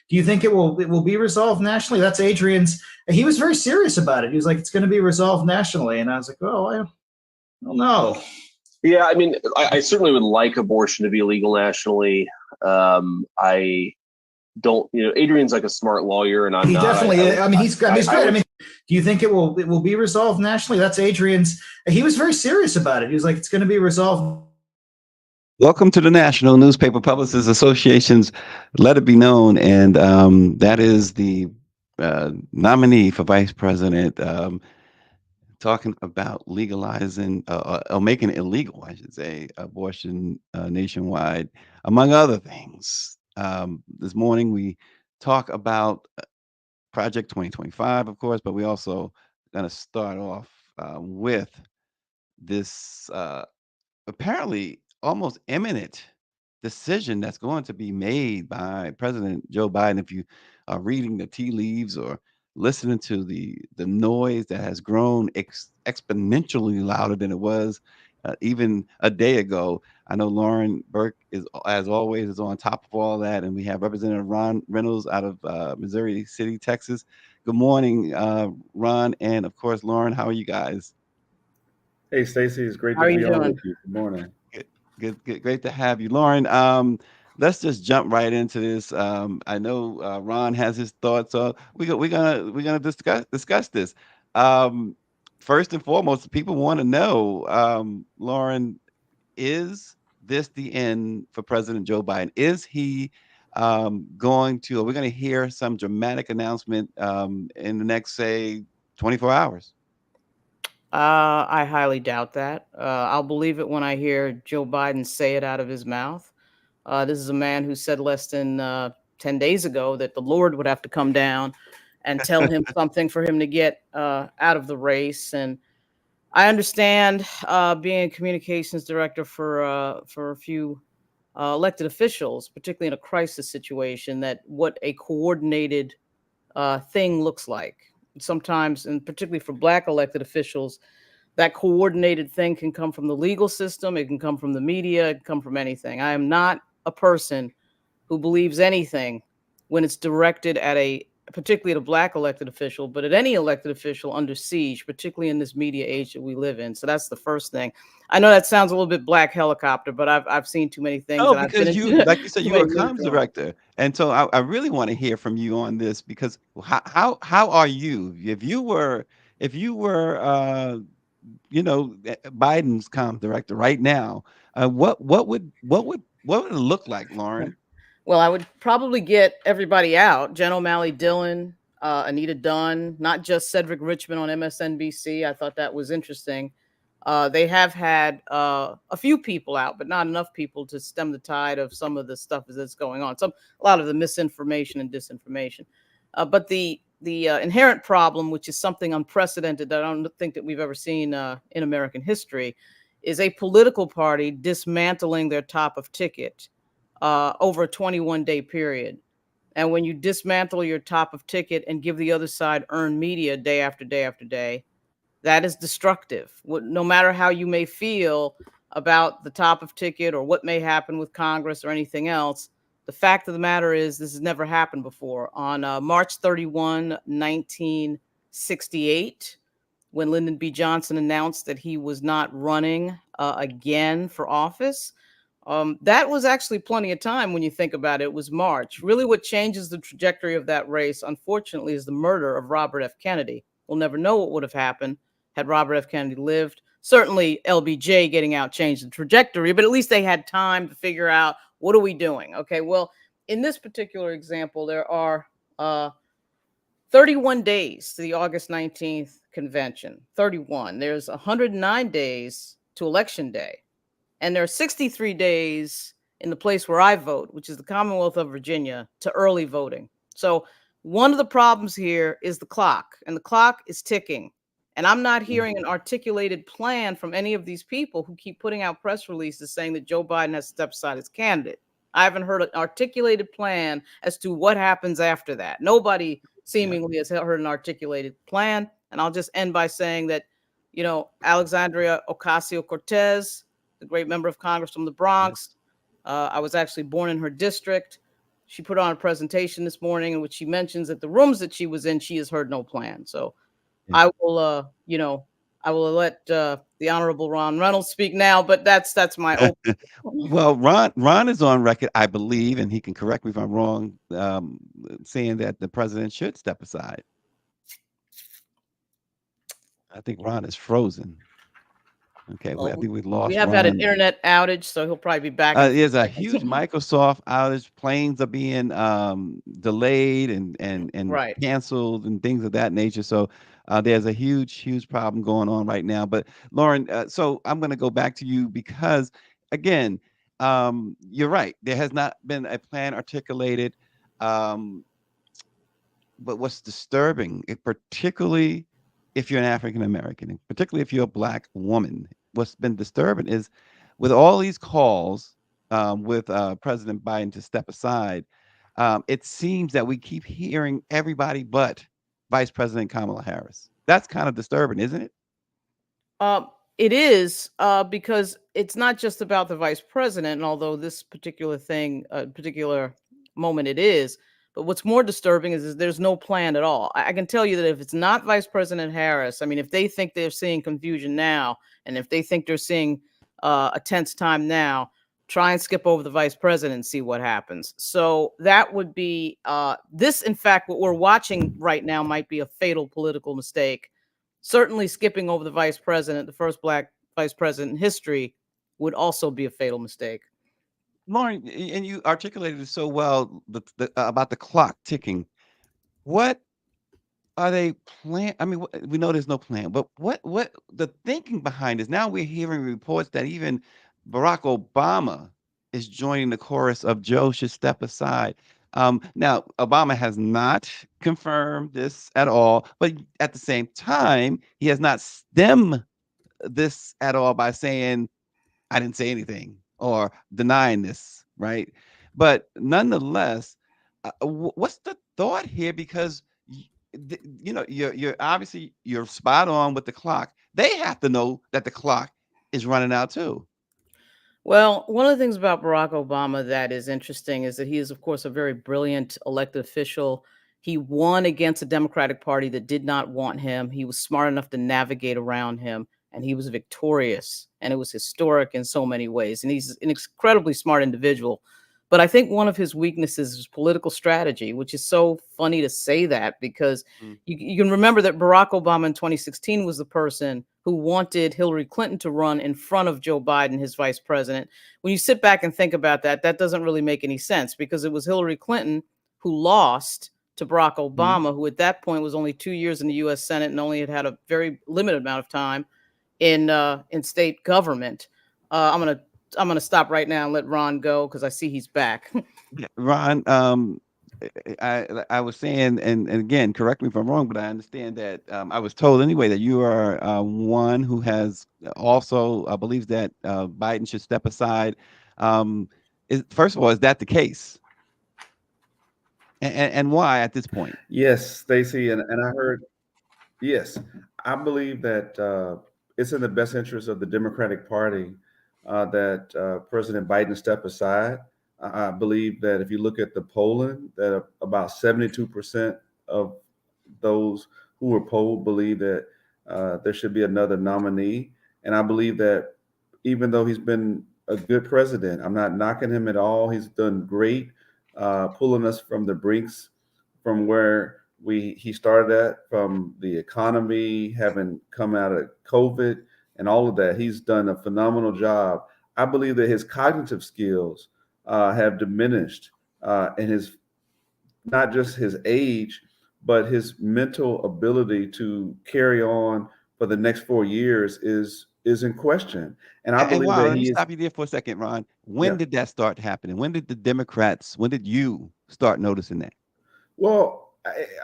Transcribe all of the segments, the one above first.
Do you think it will be resolved nationally? That's Adrian's. He was very serious about it. He was like, it's going to be resolved nationally. And I was like, oh, I don't know. Yeah, I mean, I certainly would like abortion to be legal nationally. I don't, Adrian's like a smart lawyer, and He definitely. He's great. I mean, do you think it will be resolved nationally? That's Adrian's. He was very serious about it. He was like, it's going to be resolved. Welcome to the National Newspaper Publicists Association's Let It Be Known, and that is the nominee for vice president talking about legalizing or making it illegal, I should say, abortion nationwide, among other things. This morning we talk about Project 2025, of course, but we also going to start off with this apparently almost imminent decision that's going to be made by President Joe Biden. If you are reading the tea leaves or listening to the noise that has grown exponentially louder than it was even a day ago. I know Lauren Burke is, as always, is on top of all that, and we have Representative Ron Reynolds out of Missouri City, Texas. Good morning, Ron, and of course, Lauren. How are you guys? Hey, Stacey, it's great to be on with you. Good morning. Good, great to have you, Lauren. Let's just jump right into this. I know Ron has his thoughts. So we're gonna discuss this. First and foremost, people want to know, Lauren, is this the end for President Joe Biden? Is he going to? Are we going to hear some dramatic announcement in the next, say, 24 hours? I highly doubt that. I'll believe it when I hear Joe Biden say it out of his mouth. This is a man who said less than 10 days ago that the Lord would have to come down and tell him something for him to get out of the race. And I understand, being a communications director for a few elected officials, particularly in a crisis situation, that what a coordinated thing looks like. Sometimes, and particularly for Black elected officials, that coordinated thing can come from the legal system. It can come from the media. It can come from anything. I am not a person who believes anything when it's directed at particularly at a Black elected official, but at any elected official under siege, particularly in this media age that we live in. So that's the first thing. I know that sounds a little bit Black helicopter, but I've seen too many things. Oh, because like you said, you were a comms director, and so I really want to hear from you on this, because how are you if you were Biden's comms director right now? What would it look like, Lauren? Well, I would probably get everybody out. Jen O'Malley Dillon, Anita Dunn, not just Cedric Richmond on MSNBC. I thought that was interesting. They have had a few people out, but not enough people to stem the tide of some of the stuff that's going on. A lot of the misinformation and disinformation. But the inherent problem, which is something unprecedented that I don't think that we've ever seen in American history, is a political party dismantling their top of ticket over a 21-day period. And when you dismantle your top of ticket and give the other side earned media day after day after day, that is destructive. No matter how you may feel about the top of ticket or what may happen with Congress or anything else, the fact of the matter is this has never happened before. On March 31, 1968, when Lyndon B. Johnson announced that he was not running again for office, that was actually plenty of time when you think about it. It was March. Really what changes the trajectory of that race, unfortunately, is the murder of Robert F. Kennedy. We'll never know what would have happened had Robert F. Kennedy lived. Certainly LBJ getting out changed the trajectory, but at least they had time to figure out, what are we doing? Okay, well, in this particular example, there are 31 days to the August 19th convention. 31. There's 109 days to Election Day. And there are 63 days in the place where I vote, which is the Commonwealth of Virginia, to early voting. So one of the problems here is the clock, and the clock is ticking. And I'm not hearing an articulated plan from any of these people who keep putting out press releases saying that Joe Biden has stepped aside as candidate. I haven't heard an articulated plan as to what happens after that. Nobody seemingly has heard an articulated plan. And I'll just end by saying that, Alexandria Ocasio-Cortez, the great member of Congress from the Bronx, I was actually born in her district. She put on a presentation this morning in which she mentions that the rooms that she was in, she has heard no plan. So I will, I will let the Honorable Ron Reynolds speak now, but that's my open. Well, Ron is on record, I believe, and he can correct me if I'm wrong, saying that the president should step aside. I think Ron is frozen. Okay, I think we lost. We have Ron. had an internet outage, so he'll probably be back. There's a huge Microsoft outage. Planes are being delayed and Right. canceled and things of that nature. So there's a huge problem going on right now. But Lauren, so I'm going to go back to you because, again, you're right. There has not been a plan articulated. But what's disturbing, particularly if you're an African American, and particularly if you're a Black woman, what's been disturbing is with all these calls with President Biden to step aside, it seems that we keep hearing everybody but Vice President Kamala Harris. That's kind of disturbing, isn't it? It is because it's not just about the vice president, and although this particular moment it is, but what's more disturbing is there's no plan at all. I can tell you that if it's not Vice President Harris, I mean, if they think they're seeing confusion now, and if they think they're seeing a tense time now, try and skip over the vice president and see what happens. So that would be this. In fact, what we're watching right now might be a fatal political mistake. Certainly skipping over the vice president, the first Black vice president in history, would also be a fatal mistake. Lauren, and you articulated it so well about the clock ticking. What are they plan? I mean, we know there's no plan, but what the thinking behind this? Now we're hearing reports that even Barack Obama is joining the chorus of Joe should step aside. Now, Obama has not confirmed this at all, but at the same time, he has not stemmed this at all by saying, I didn't say anything or denying this, right? But nonetheless, what's the thought here? Because you're obviously you're spot on with the clock. They have to know that the clock is running out too. Well, one of the things about Barack Obama that is interesting is that he is, of course, a very brilliant elected official. He won against a Democratic Party that did not want him. He was smart enough to navigate around him, and he was victorious, and it was historic in so many ways. And he's an incredibly smart individual. But I think one of his weaknesses is political strategy, which is so funny to say that because you can remember that Barack Obama in 2016 was the person who wanted Hillary Clinton to run in front of Joe Biden, his vice president. When you sit back and think about that, that doesn't really make any sense because it was Hillary Clinton who lost to Barack Obama, who at that point was only 2 years in the U.S. Senate and only had a very limited amount of time in state government. I'm gonna stop right now and let Ron go because I see he's back. Ron, I was saying, and again, correct me if I'm wrong, but I understand that I was told anyway that you are one who has also believes that Biden should step aside. First of all, is that the case? And why at this point? Yes, Stacey, and I heard, yes, I believe that it's in the best interest of the Democratic Party that President Biden step aside. I believe that if you look at the polling, that about 72% of those who were polled believe that there should be another nominee. And I believe that even though he's been a good president, I'm not knocking him at all. He's done great, pulling us from the brinks from where he started at, from the economy, having come out of COVID and all of that. He's done a phenomenal job. I believe that his cognitive skills have diminished, and his not just his age, but his mental ability to carry on for the next 4 years is in question. And I believe that let me stop you there for a second, Ron. When did that start happening? When did you start noticing that? Well,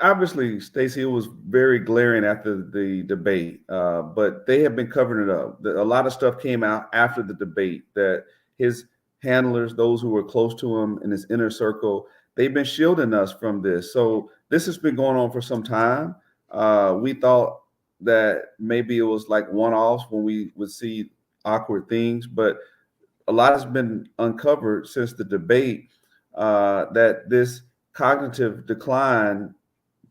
Obviously, Stacey, it was very glaring after the debate, but they have been covering it up. A lot of stuff came out after the debate that his handlers, those who were close to him in his inner circle, they've been shielding us from this. So this has been going on for some time. We thought that maybe it was like one-offs when we would see awkward things, but a lot has been uncovered since the debate, that this cognitive decline,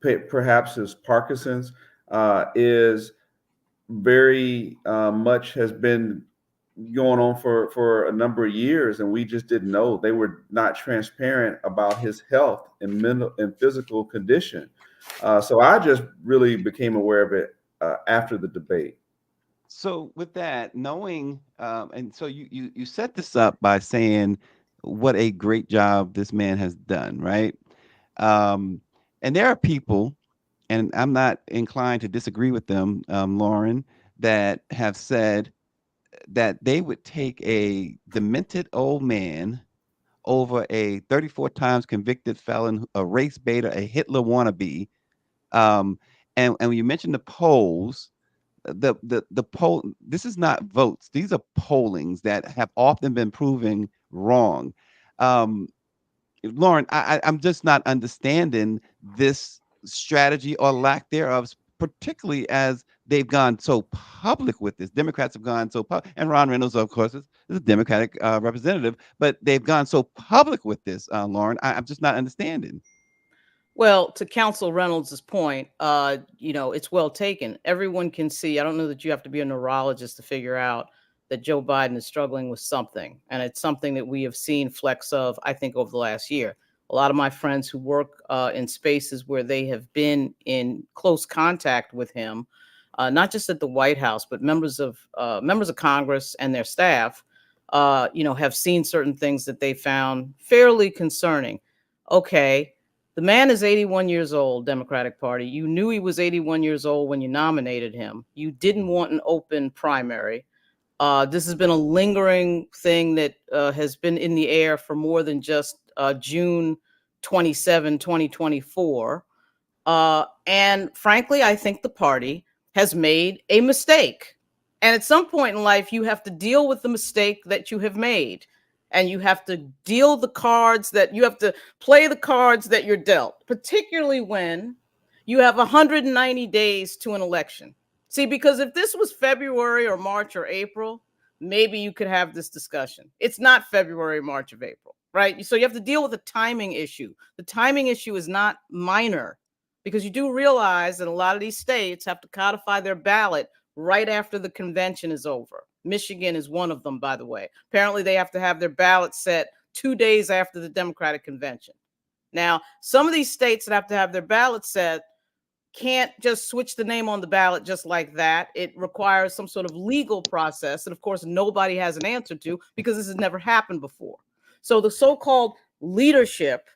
perhaps is Parkinson's, is very much has been going on for a number of years, and we just didn't know. They were not transparent about his health and mental and physical condition. So I just really became aware of it after the debate. So with that, knowing, and so you set this up by saying what a great job this man has done, right? And there are people, and I'm not inclined to disagree with them, Lauren, that have said that they would take a demented old man over a 34 times convicted felon, a race baiter, a Hitler wannabe. And when you mentioned the polls, the poll, this is not votes, these are pollings that have often been proven wrong. Lauren, I'm just not understanding this strategy or lack thereof, particularly as they've gone so public with this. Democrats have gone so public, and Ron Reynolds, of course, is a Democratic representative, but they've gone so public with this, Lauren. I'm just not understanding. Well, to Counsel Reynolds' point, it's well taken. Everyone can see. I don't know that you have to be a neurologist to figure out that Joe Biden is struggling with something. And it's something that we have seen flecks of, I think, over the last year. A lot of my friends who work in spaces where they have been in close contact with him, not just at the White House, but members of Congress and their staff, have seen certain things that they found fairly concerning. Okay. The man is 81 years old, Democratic Party. You knew he was 81 years old when you nominated him. You didn't want an open primary. This has been a lingering thing that has been in the air for more than just June 27, 2024. And frankly, I think the party has made a mistake. And at some point in life, you have to deal with the mistake that you have made. And you have to deal the cards that you have to play the cards that you're dealt, particularly when you have 190 days to an election. See, because if this was February or March or April, maybe you could have this discussion. It's not February, March, or April, right? So you have to deal with a timing issue. The timing issue is not minor, because you do realize that a lot of these states have to codify their ballot right after the convention is over. Michigan is one of them, by the way. Apparently, they have to have their ballot set 2 days after the Democratic convention. Now, some of these states that have to have their ballot set can't just switch the name on the ballot just like that. It requires some sort of legal process. And of course, nobody has an answer to, because this has never happened before. So the so-called leadership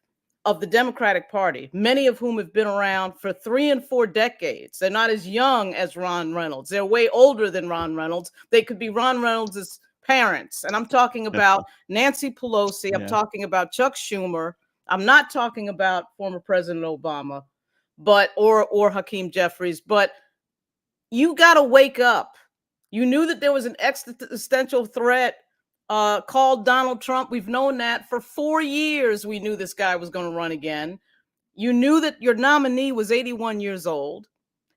of the Democratic Party, many of whom have been around for 3 and 4 decades. They're not as young as Ron Reynolds. They're way older than Ron Reynolds. They could be Ron Reynolds' parents. And I'm talking about Nancy Pelosi. I'm talking about Chuck Schumer. I'm not talking about former President Obama, or Hakeem Jeffries. But you got to wake up. You knew that there was an existential threat called Donald Trump. We've known that for 4 years. We knew this guy was going to run again. You knew that your nominee was 81 years old.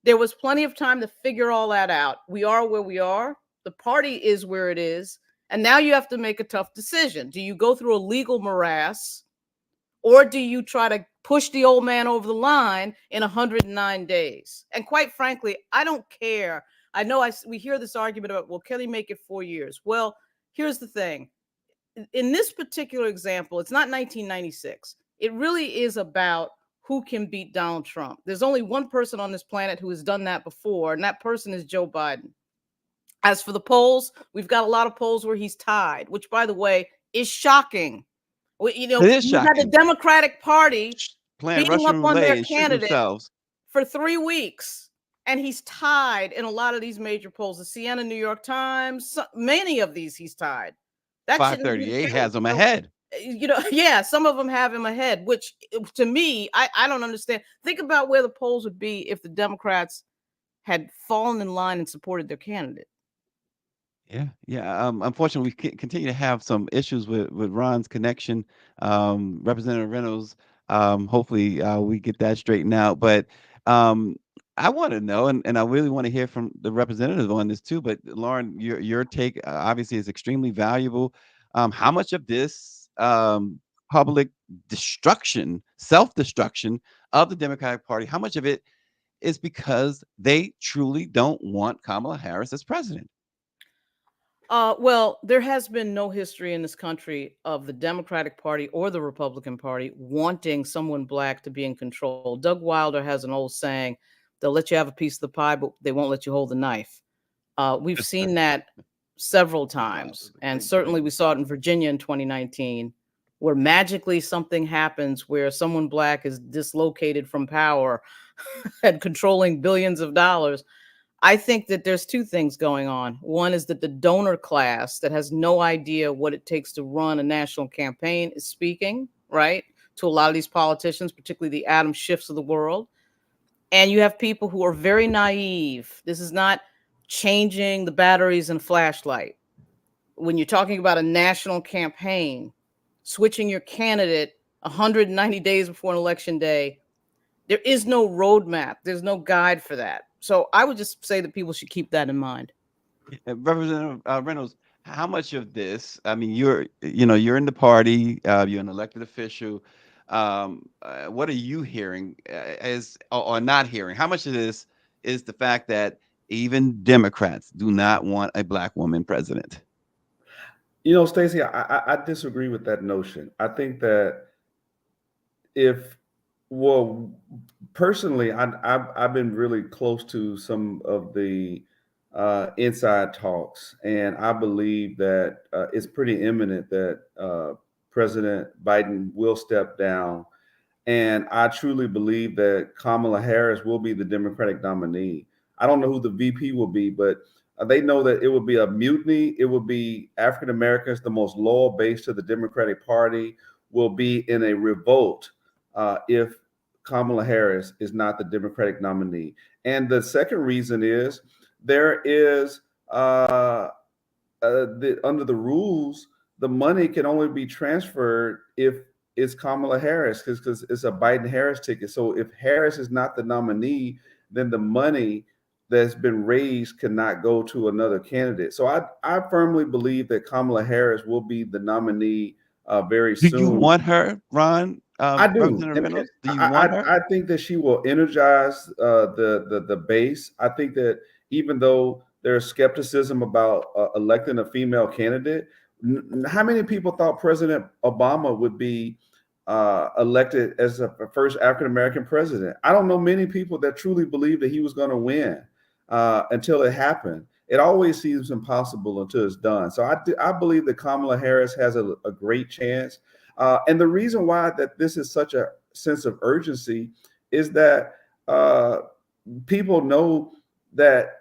There was plenty of time to figure all that out. We are where we are. The party is where it is. And now you have to make a tough decision. Do you go through a legal morass, or do you try to push the old man over the line in 109 days? And quite frankly, I don't care. I know we hear this argument about, well, can he make it 4 years? Well, here's the thing. In this particular example, it's not 1996. It really is about who can beat Donald Trump. There's only one person on this planet who has done that before, and that person is Joe Biden. As for the polls, we've got a lot of polls where he's tied, which, by the way, is shocking. You know, you had the Democratic Party beating up on their candidate for 3 weeks. And he's tied in a lot of these major polls. The Siena New York Times, many of these he's tied. That 538 has him ahead. yeah, some of them have him ahead, which to me, I don't understand. Think about where the polls would be if the Democrats had fallen in line and supported their candidate. Yeah, yeah. Unfortunately, we continue to have some issues with Ron's connection. Representative Reynolds. Hopefully, we get that straightened out. But um, I want to know, and I really want to hear from the representative on this too. But Lauren, your take obviously is extremely valuable. How much of this public destruction, self-destruction of the Democratic Party, how much of it is because they truly don't want Kamala Harris as president? Well, there has been no history in this country of the Democratic Party or the Republican Party wanting someone black to be in control. Doug Wilder has an old saying, they'll let you have a piece of the pie, but they won't let you hold the knife. We've seen that several times. And certainly we saw it in Virginia in 2019, where magically something happens where someone black is dislocated from power and controlling billions of dollars. I think that there's two things going on. One is that the donor class that has no idea what it takes to run a national campaign is speaking, right, to a lot of these politicians, particularly the Adam Schiffs of the world. And you have people who are very naive. This is not changing the batteries in a flashlight. When you're talking about a national campaign, switching your candidate 190 days before an election day, there is no roadmap. There's no guide for that. So I would just say that people should keep that in mind. Representative Reynolds, how much of this? I mean, you're in the party, you're an elected official. What are you hearing as or not hearing? How much of this is the fact that even Democrats do not want a black woman president? Stacey, I disagree with that notion. I think that personally, I've been really close to some of the inside talks, and I believe that it's pretty imminent that President Biden will step down. And I truly believe that Kamala Harris will be the Democratic nominee. I don't know who the VP will be, but they know that it will be a mutiny. It will be African Americans, the most loyal base to the Democratic Party, will be in a revolt if Kamala Harris is not the Democratic nominee. And the second reason is there is under the rules, the money can only be transferred if it's Kamala Harris because it's a Biden-Harris ticket. So if Harris is not the nominee, then the money that's been raised cannot go to another candidate. So I firmly believe that Kamala Harris will be the nominee very soon. Do you want her, Ron? I do. Representative Reynolds, do you want her? I think that she will energize the base. I think that even though there's skepticism about electing a female candidate, how many people thought President Obama would be elected as the first African American president? I don't know many people that truly believe that he was going to win until it happened. It always seems impossible until it's done. So I believe that Kamala Harris has a great chance. And the reason why that this is such a sense of urgency is that people know that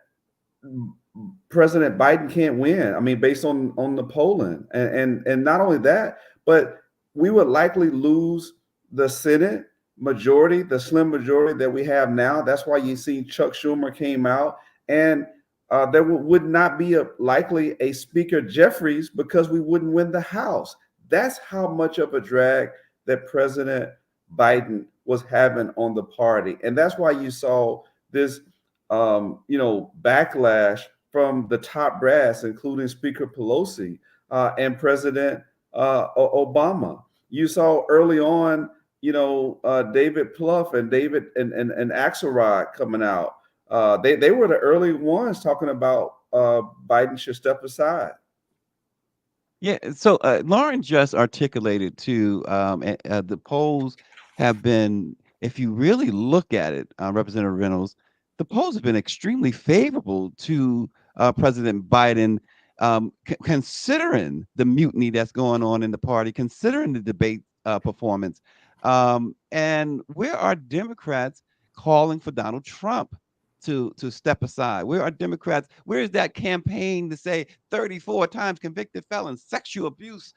President Biden can't win. I mean, based on the polling, and not only that, but we would likely lose the Senate majority, the slim majority that we have now. That's why you see Chuck Schumer came out, and there would not be likely a Speaker Jeffries because we wouldn't win the House. That's how much of a drag that President Biden was having on the party, and that's why you saw this, backlash from the top brass, including Speaker Pelosi and President Obama. You saw early on, David Plouffe and David and Axelrod coming out. They were the early ones talking about Biden should step aside. Yeah, so Lauren just articulated too, the polls have been, if you really look at it, Representative Reynolds, the polls have been extremely favorable to President Biden, considering the mutiny that's going on in the party, considering the debate performance. And where are Democrats calling for Donald Trump to step aside? Where are Democrats? Where is that campaign to say 34 times convicted felons, sexual abuse,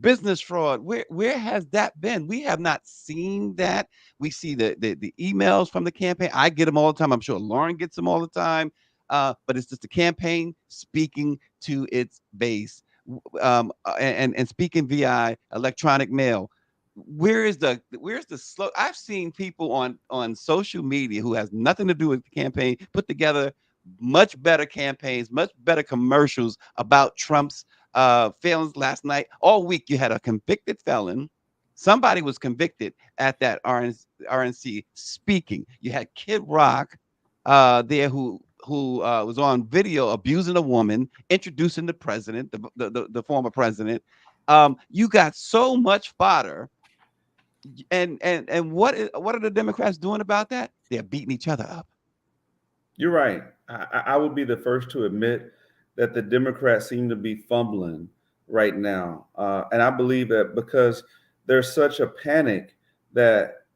business fraud. Where has that been? We have not seen that. We see the emails from the campaign. I get them all the time. I'm sure Lauren gets them all the time. But it's just the campaign speaking to its base, and speaking via electronic mail. Where's the slow? I've seen people on social media who has nothing to do with the campaign put together much better campaigns, much better commercials about Trump's failings last night. All week you had a convicted felon. Somebody was convicted at that RNC speaking. You had Kid Rock there who was on video abusing a woman, introducing the president, the former president. You got so much fodder. And what are the Democrats doing about that? They're beating each other up. You're right. I would be the first to admit that the Democrats seem to be fumbling right now. And I believe that because there's such a panic that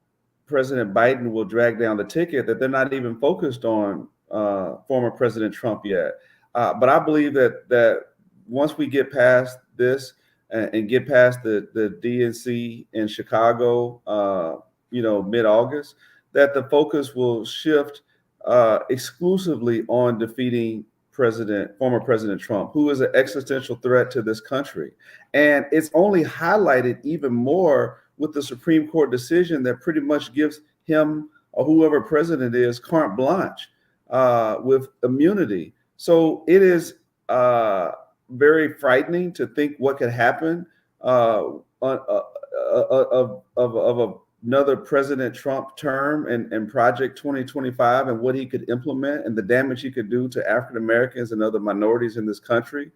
President Biden will drag down the ticket, that they're not even focused on former President Trump yet. But I believe that once we get past this and get past the DNC in Chicago, mid-August, that the focus will shift exclusively on defeating former President Trump, who is an existential threat to this country. And it's only highlighted even more with the Supreme Court decision that pretty much gives him or whoever president is carte blanche with immunity. So it is very frightening to think what could happen of another President Trump term and Project 2025 and what he could implement and the damage he could do to African Americans and other minorities in this country.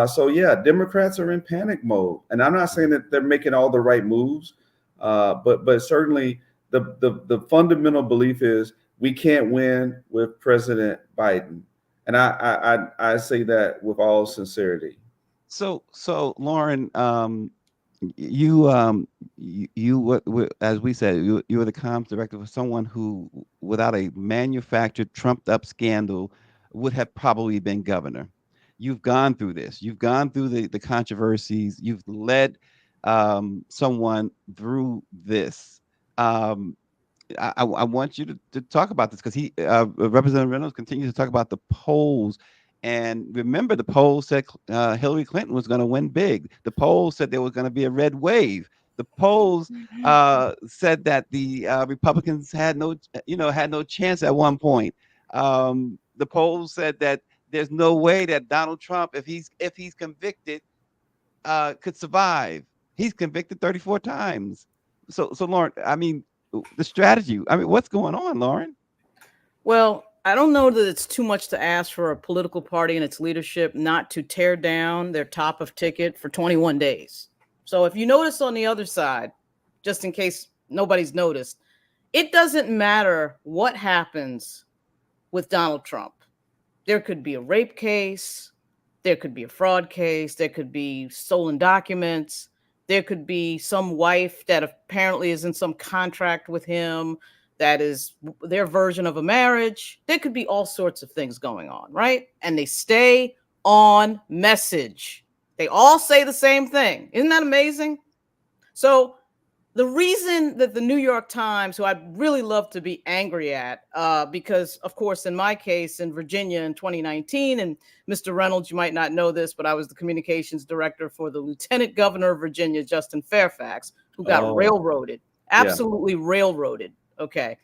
So yeah, Democrats are in panic mode, and I'm not saying that they're making all the right moves, but certainly the fundamental belief is we can't win with President Biden, and I say that with all sincerity. So Lauren, you as we said, you were the comms director for someone who, without a manufactured, trumped up scandal, would have probably been governor. You've gone through this. You've gone through the controversies. You've led someone through this. I want you to talk about this because Representative Reynolds continues to talk about the polls. And remember, the polls said Hillary Clinton was going to win big. The polls said there was going to be a red wave. The polls said that the Republicans had no chance at one point. The polls said that there's no way that Donald Trump, if he's convicted, could survive. He's convicted 34 times. So Lauren, I mean, the strategy. I mean, what's going on, Lauren? Well, I don't know that it's too much to ask for a political party and its leadership not to tear down their top of ticket for 21 days. So if you notice on the other side, just in case nobody's noticed, it doesn't matter what happens with Donald Trump. There could be a rape case. There could be a fraud case. There could be stolen documents. There could be some wife that apparently is in some contract with him that is their version of a marriage. There could be all sorts of things going on, right? And they stay on message. They all say the same thing. Isn't that amazing? So the reason that the New York Times, who I'd really love to be angry at, because, of course, in my case in Virginia in 2019, and Mr. Reynolds, you might not know this, but I was the communications director for the Lieutenant Governor of Virginia, Justin Fairfax, who got railroaded, absolutely railroaded. Okay.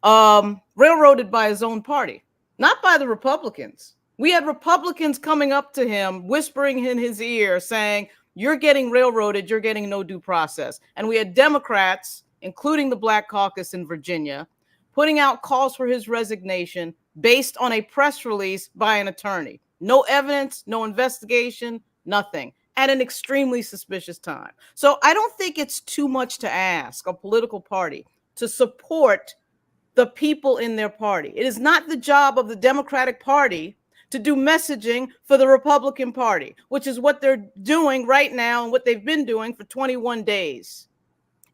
Railroaded by his own party, not by the Republicans. We had Republicans coming up to him, whispering in his ear, saying, "You're getting railroaded. You're getting no due process." And we had Democrats, including the Black Caucus in Virginia, putting out calls for his resignation based on a press release by an attorney. No evidence, no investigation, nothing. At an extremely suspicious time. So I don't think it's too much to ask a political party to support the people in their party. It is not the job of the Democratic Party to do messaging for the Republican Party, which is what they're doing right now and what they've been doing for 21 days.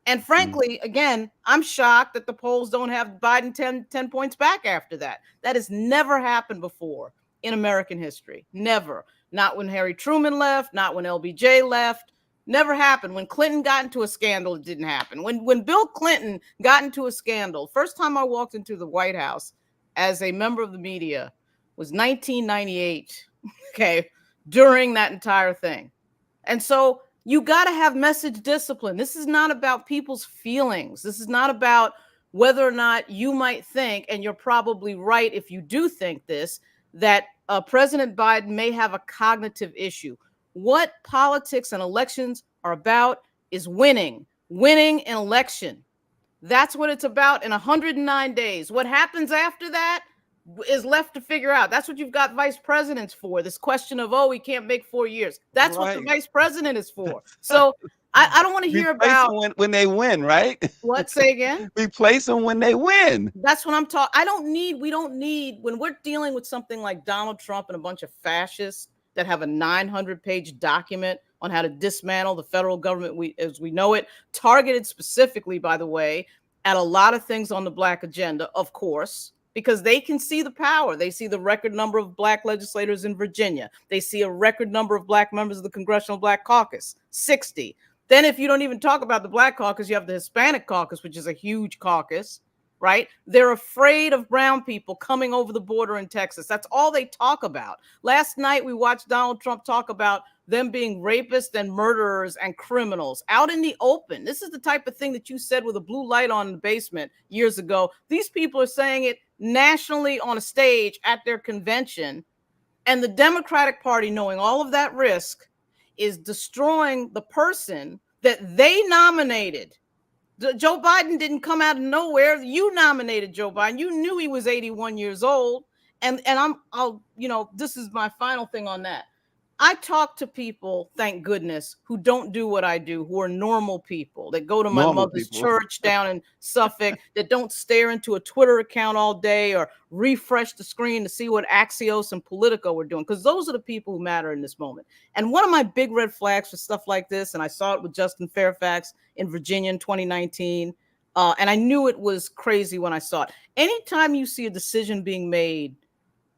And frankly, again, I'm shocked that the polls don't have Biden 10 points back after that. That has never happened before in American history. Never. Not when Harry Truman left, not when LBJ left. Never happened. When Clinton got into a scandal, it didn't happen. When Bill Clinton got into a scandal, first time I walked into the White House as a member of the media was 1998. Okay, during that entire thing. And so you got to have message discipline. This is not about people's feelings. This is not about whether or not you might think, and you're probably right if you do think this, that President Biden may have a cognitive issue. What politics and elections are about is winning an election. That's what it's about in 109 days. What happens after that is left to figure out. That's what you've got vice presidents for. This question of, oh, he can't make 4 years. That's what the vice president is for. So I don't want to hear about when they win, right? What? Say again? Replace them when they win. That's what I'm talking. We don't need, when we're dealing with something like Donald Trump and a bunch of fascists that have a 900-page document on how to dismantle the federal government as we know it, targeted specifically, by the way, at a lot of things on the Black agenda, of course, because they can see the power. They see the record number of Black legislators in Virginia. They see a record number of Black members of the Congressional Black Caucus, 60. Then if you don't even talk about the Black Caucus, you have the Hispanic Caucus, which is a huge caucus, right? They're afraid of brown people coming over the border in Texas. That's all they talk about. Last night, we watched Donald Trump talk about them being rapists and murderers and criminals out in the open. This is the type of thing that you said with a blue light on in the basement years ago. These people are saying it nationally on a stage at their convention. And the Democratic Party, knowing all of that risk, is destroying the person that they nominated. Joe Biden didn't come out of nowhere. You nominated Joe Biden. You knew he was 81 years old. And this is my final thing on that. I talk to people, thank goodness, who don't do what I do, who are normal people, that go to my mother's church down in Suffolk, that don't stare into a Twitter account all day or refresh the screen to see what Axios and Politico are doing, because those are the people who matter in this moment. And one of my big red flags for stuff like this, and I saw it with Justin Fairfax in Virginia in 2019, and I knew it was crazy when I saw it. Anytime you see a decision being made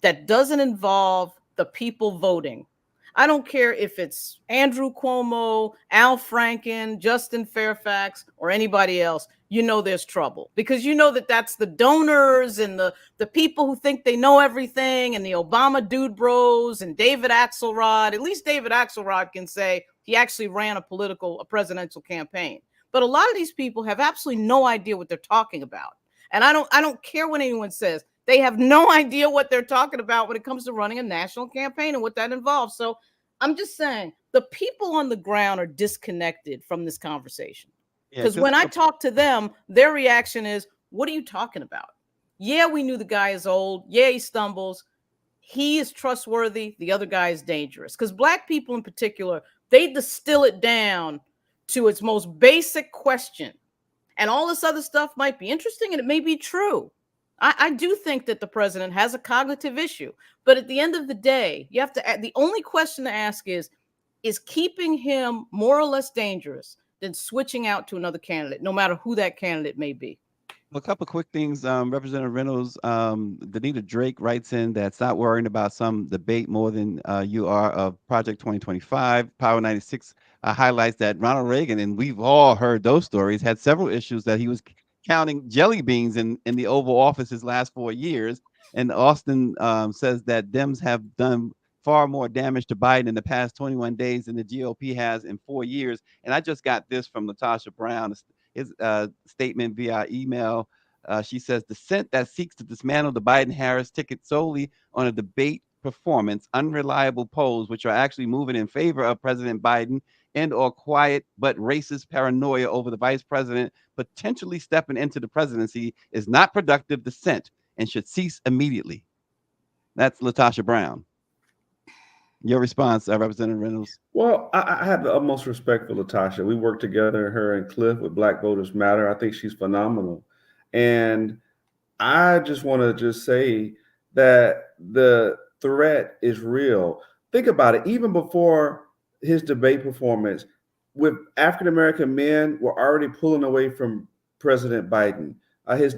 that doesn't involve the people voting, I don't care if it's Andrew Cuomo, Al Franken, Justin Fairfax, or anybody else, you know there's trouble, because you know that that's the donors and the people who think they know everything, and the Obama dude bros and David Axelrod. At least David Axelrod can say he actually ran a presidential campaign. But a lot of these people have absolutely no idea what they're talking about. And I don't care what anyone says. They have no idea what they're talking about when it comes to running a national campaign and what that involves. So I'm just saying the people on the ground are disconnected from this conversation. Because when I talk to them, their reaction is, what are you talking about? Yeah, we knew the guy is old. Yeah, he stumbles. He is trustworthy. The other guy is dangerous. Because Black people in particular, they distill it down to its most basic question. And all this other stuff might be interesting and it may be true. I do think that the president has a cognitive issue, but at the end of the day, you have to. The only question to ask is keeping him more or less dangerous than switching out to another candidate, no matter who that candidate may be? A couple of quick things. Representative Reynolds, Danita Drake writes in that's not worrying about some debate more than you are of Project 2025. Power 96 highlights that Ronald Reagan, and we've all heard those stories, had several issues that he was counting jelly beans in the Oval Office his last 4 years. And Austin says that Dems have done far more damage to Biden in the past 21 days than the GOP has in 4 years. And I just got this from Latasha Brown, his statement via email. She says, dissent that seeks to dismantle the Biden-Harris ticket solely on a debate performance, unreliable polls, which are actually moving in favor of President Biden, and or quiet but racist paranoia over the vice president potentially stepping into the presidency is not productive dissent and should cease immediately. That's Latasha Brown. Your response, Representative Reynolds? Well, I have the utmost respect for Latasha. We work together, her and Cliff, with Black Voters Matter. I think she's phenomenal. And I just want to just say that the threat is real. Think about it. Even before his debate performance, with African-American men were already pulling away from President Biden. His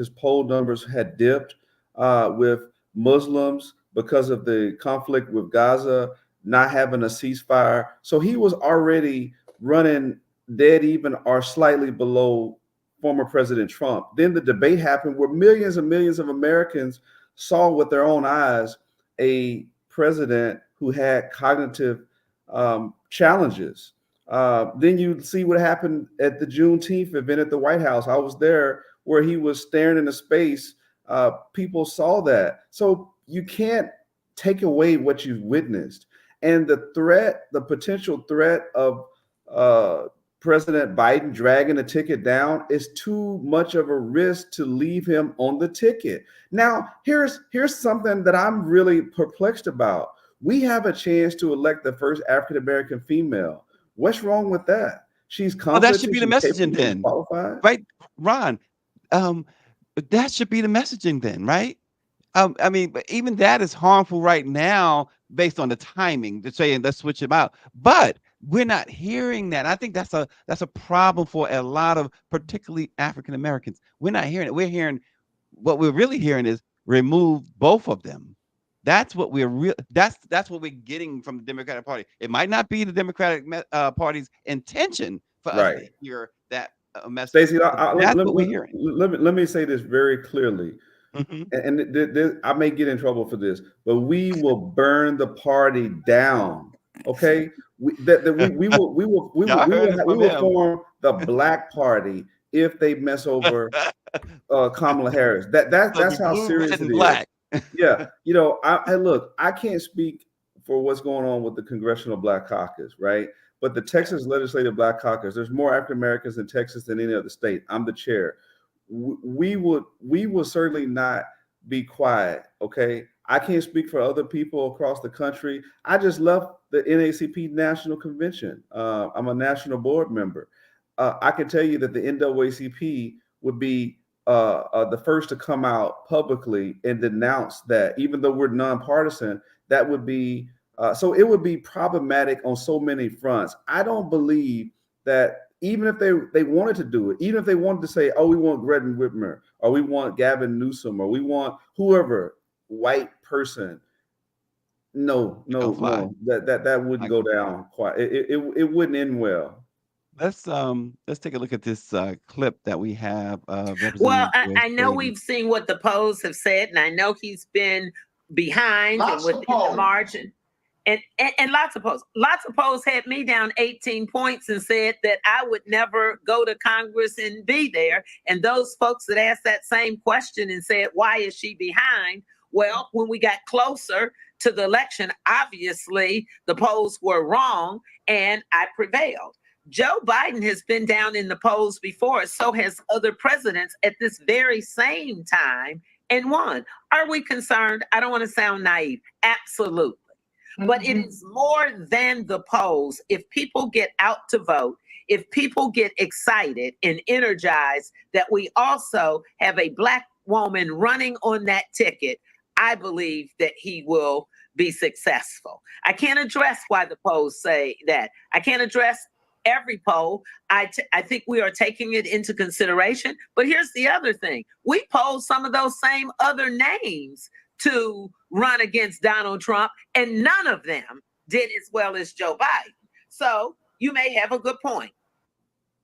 poll numbers had dipped with Muslims because of the conflict with Gaza, not having a ceasefire. So he was already running dead even or slightly below former President Trump. Then the debate happened where millions and millions of Americans saw with their own eyes a president who had cognitive challenges. Then you see what happened at the Juneteenth event at the White House. I was there where he was staring into space. People saw that. So you can't take away what you've witnessed. And the potential threat of President Biden dragging the ticket down is too much of a risk to leave him on the ticket. Now, here's something that I'm really perplexed about. We have a chance to elect the first African-American female. What's wrong with that? She's competent. That should be the messaging then, qualified. right, Ron? That should be the messaging then, right? I mean, but even that is harmful right now based on the timing to say, let's switch them out. But we're not hearing that. I think that's a problem for a lot of particularly African Americans. We're not hearing it. We're hearing what we're really hearing is remove both of them. That's what we're that's what we're getting from the Democratic Party. It might not be the Democratic Party's intention for us to hear that message. Stacey, let me say this very clearly. Mm-hmm. And I may get in trouble for this, but we will burn the party down. Okay, we will form the Black Party if they mess over Kamala Harris. That's how serious it is. Yeah, I look. I can't speak for what's going on with the Congressional Black Caucus, right? But the Texas Legislative Black Caucus, there's more African Americans in Texas than any other state. I'm the chair. We will certainly not be quiet. Okay, I can't speak for other people across the country. I just left the NAACP National Convention. I'm a national board member. I can tell you that the NAACP would be the first to come out publicly and denounce that, even though we're nonpartisan, that would be so it would be problematic on so many fronts. I don't believe that. Even if they wanted to do it, even if they wanted to say, oh, we want Gretchen Whitmer, or we want Gavin Newsom, or we want whoever white person, no, that wouldn't go down quite. It wouldn't end well. Let's take a look at this clip that we have. Well, I know we've seen what the polls have said, and I know he's been behind and within the margin. And lots of polls had me down 18 points and said that I would never go to Congress and be there. And those folks that asked that same question and said, why is she behind? Well, when we got closer to the election, obviously the polls were wrong and I prevailed. Joe Biden has been down in the polls before, so has other presidents at this very same time and won. Are we concerned? I don't want to sound naive. Absolutely. But it is more than the polls. If people get out to vote, if people get excited and energized that we also have a Black woman running on that ticket, I believe that he will be successful. I can't address why the polls say that. I can't address every poll. I think we are taking it into consideration. But here's the other thing. We polled some of those same other names to run against Donald Trump, and none of them did as well as Joe Biden. So you may have a good point.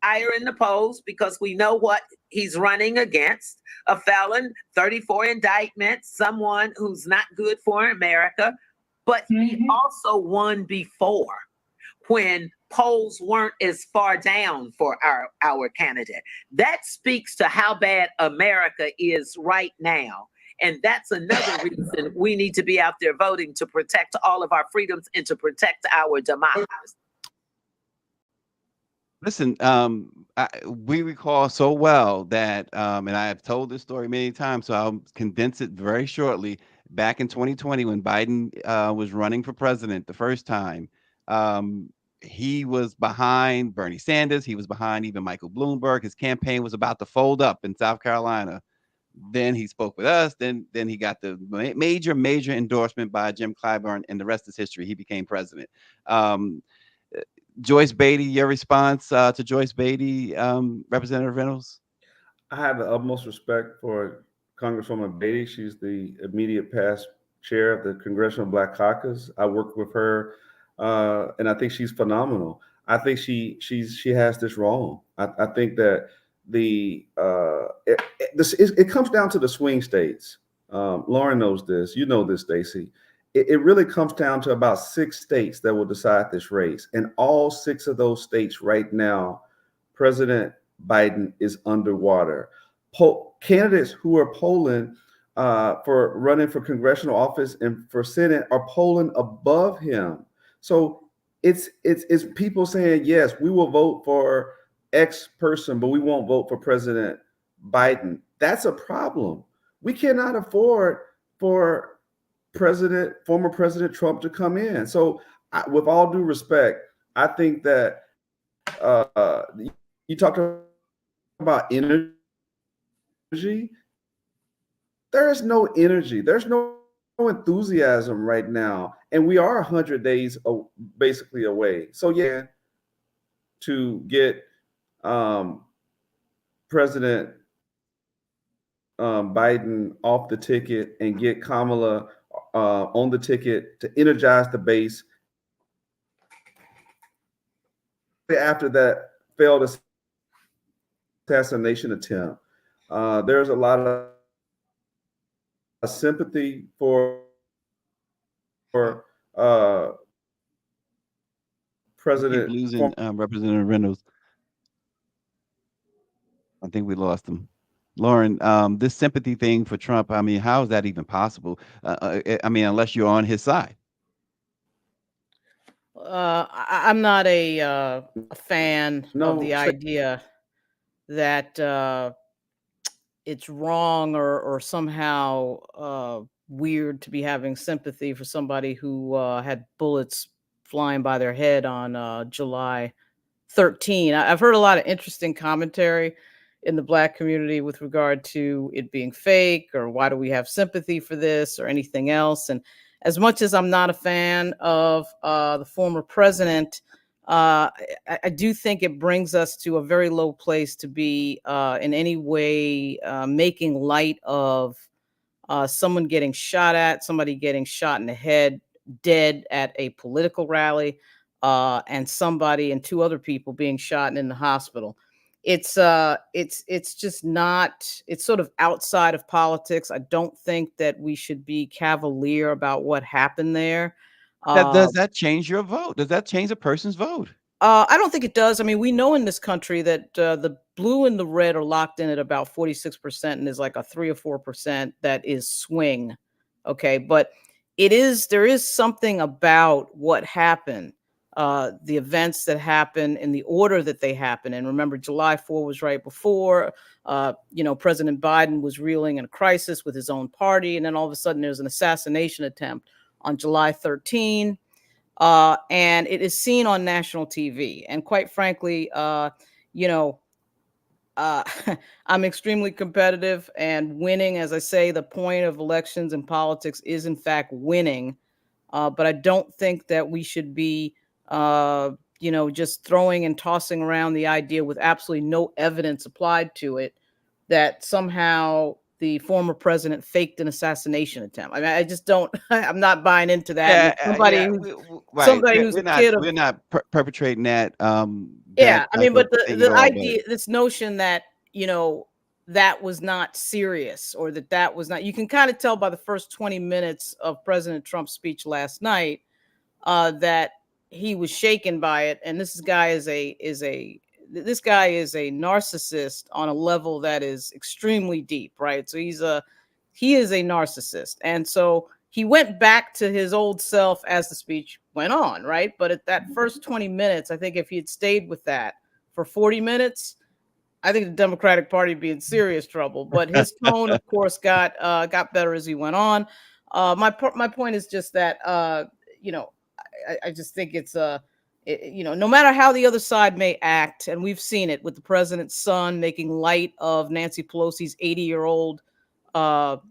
Higher in the polls because we know what he's running against, a felon, 34 indictments, someone who's not good for America, but he also won before when polls weren't as far down for our candidate. That speaks to how bad America is right now. And that's another reason we need to be out there voting to protect all of our freedoms and to protect our democracy. Listen, we recall so well that, and I have told this story many times, so I'll condense it very shortly. Back in 2020, when Biden was running for president the first time, he was behind Bernie Sanders. He was behind even Michael Bloomberg. His campaign was about to fold up in South Carolina. Then he spoke with us. Then he got the major endorsement by Jim Clyburn, and the rest is history. He became president. Joyce Beatty, your response to Joyce Beatty, Representative Reynolds? I have the utmost respect for Congresswoman Beatty. She's the immediate past chair of the Congressional Black Caucus. I worked with her, and I think she's phenomenal. I think she has this wrong. I think that it comes down to the swing states. Lauren knows this. You know this, Stacey. It really comes down to about 6 states that will decide this race, and all 6 of those states right now, President Biden is underwater. Candidates who are polling for running for congressional office and for Senate are polling above him. So it's people saying, yes, we will vote for X person, but we won't vote for President Biden. That's a problem. We cannot afford for former President Trump to come in. So with all due respect, I think that you talked about energy. There is no energy. There's no enthusiasm right now. And we are 100 days basically away. So yeah, to get President Biden off the ticket and get Kamala on the ticket to energize the base. After that failed assassination attempt, there's a lot of sympathy for President. Losing Representative Reynolds. I think we lost him. Lauren, this sympathy thing for Trump, I mean, how is that even possible? I mean, unless you're on his side. I'm not a fan of the idea that it's wrong or somehow weird to be having sympathy for somebody who had bullets flying by their head on July 13. I've heard a lot of interesting commentary in the Black community with regard to it being fake, or why do we have sympathy for this, or anything else. And as much as I'm not a fan of the former president, I do think it brings us to a very low place to be in any way making light of someone getting shot at, somebody getting shot in the head, dead at a political rally, and somebody and 2 other people being shot in the hospital. It's just not, it's sort of outside of politics. I don't think that we should be cavalier about what happened there. Does that change your vote? Does that change a person's vote? I don't think it does. I mean, we know in this country that the blue and the red are locked in at about 46%, and there's like a 3 or 4% that is swing. Okay. But there is something about what happened. The events that happen in the order that they happen. And remember, July 4 was right before, President Biden was reeling in a crisis with his own party. And then all of a sudden there was an assassination attempt on July 13. And it is seen on national TV. And quite frankly, I'm extremely competitive, and winning, as I say, the point of elections and politics is in fact winning. But I don't think that we should be just throwing and tossing around the idea with absolutely no evidence applied to it that somehow the former president faked an assassination attempt. I mean, I just don't. I'm not buying into that. We're not perpetrating that. Yeah, I mean, but the idea, this notion that that was not serious, or that was not. You can kind of tell by the first 20 minutes of President Trump's speech last night that he was shaken by it, and this guy is a narcissist on a level that is extremely deep, right? So he is a narcissist, and so he went back to his old self as the speech went on, right? But at that first 20 minutes, I think if he had stayed with that for 40 minutes, I think the Democratic Party would be in serious trouble. But his tone, of course, got better as he went on. My point is just that I just think it's no matter how the other side may act, and we've seen it with the president's son making light of Nancy Pelosi's 80-year-old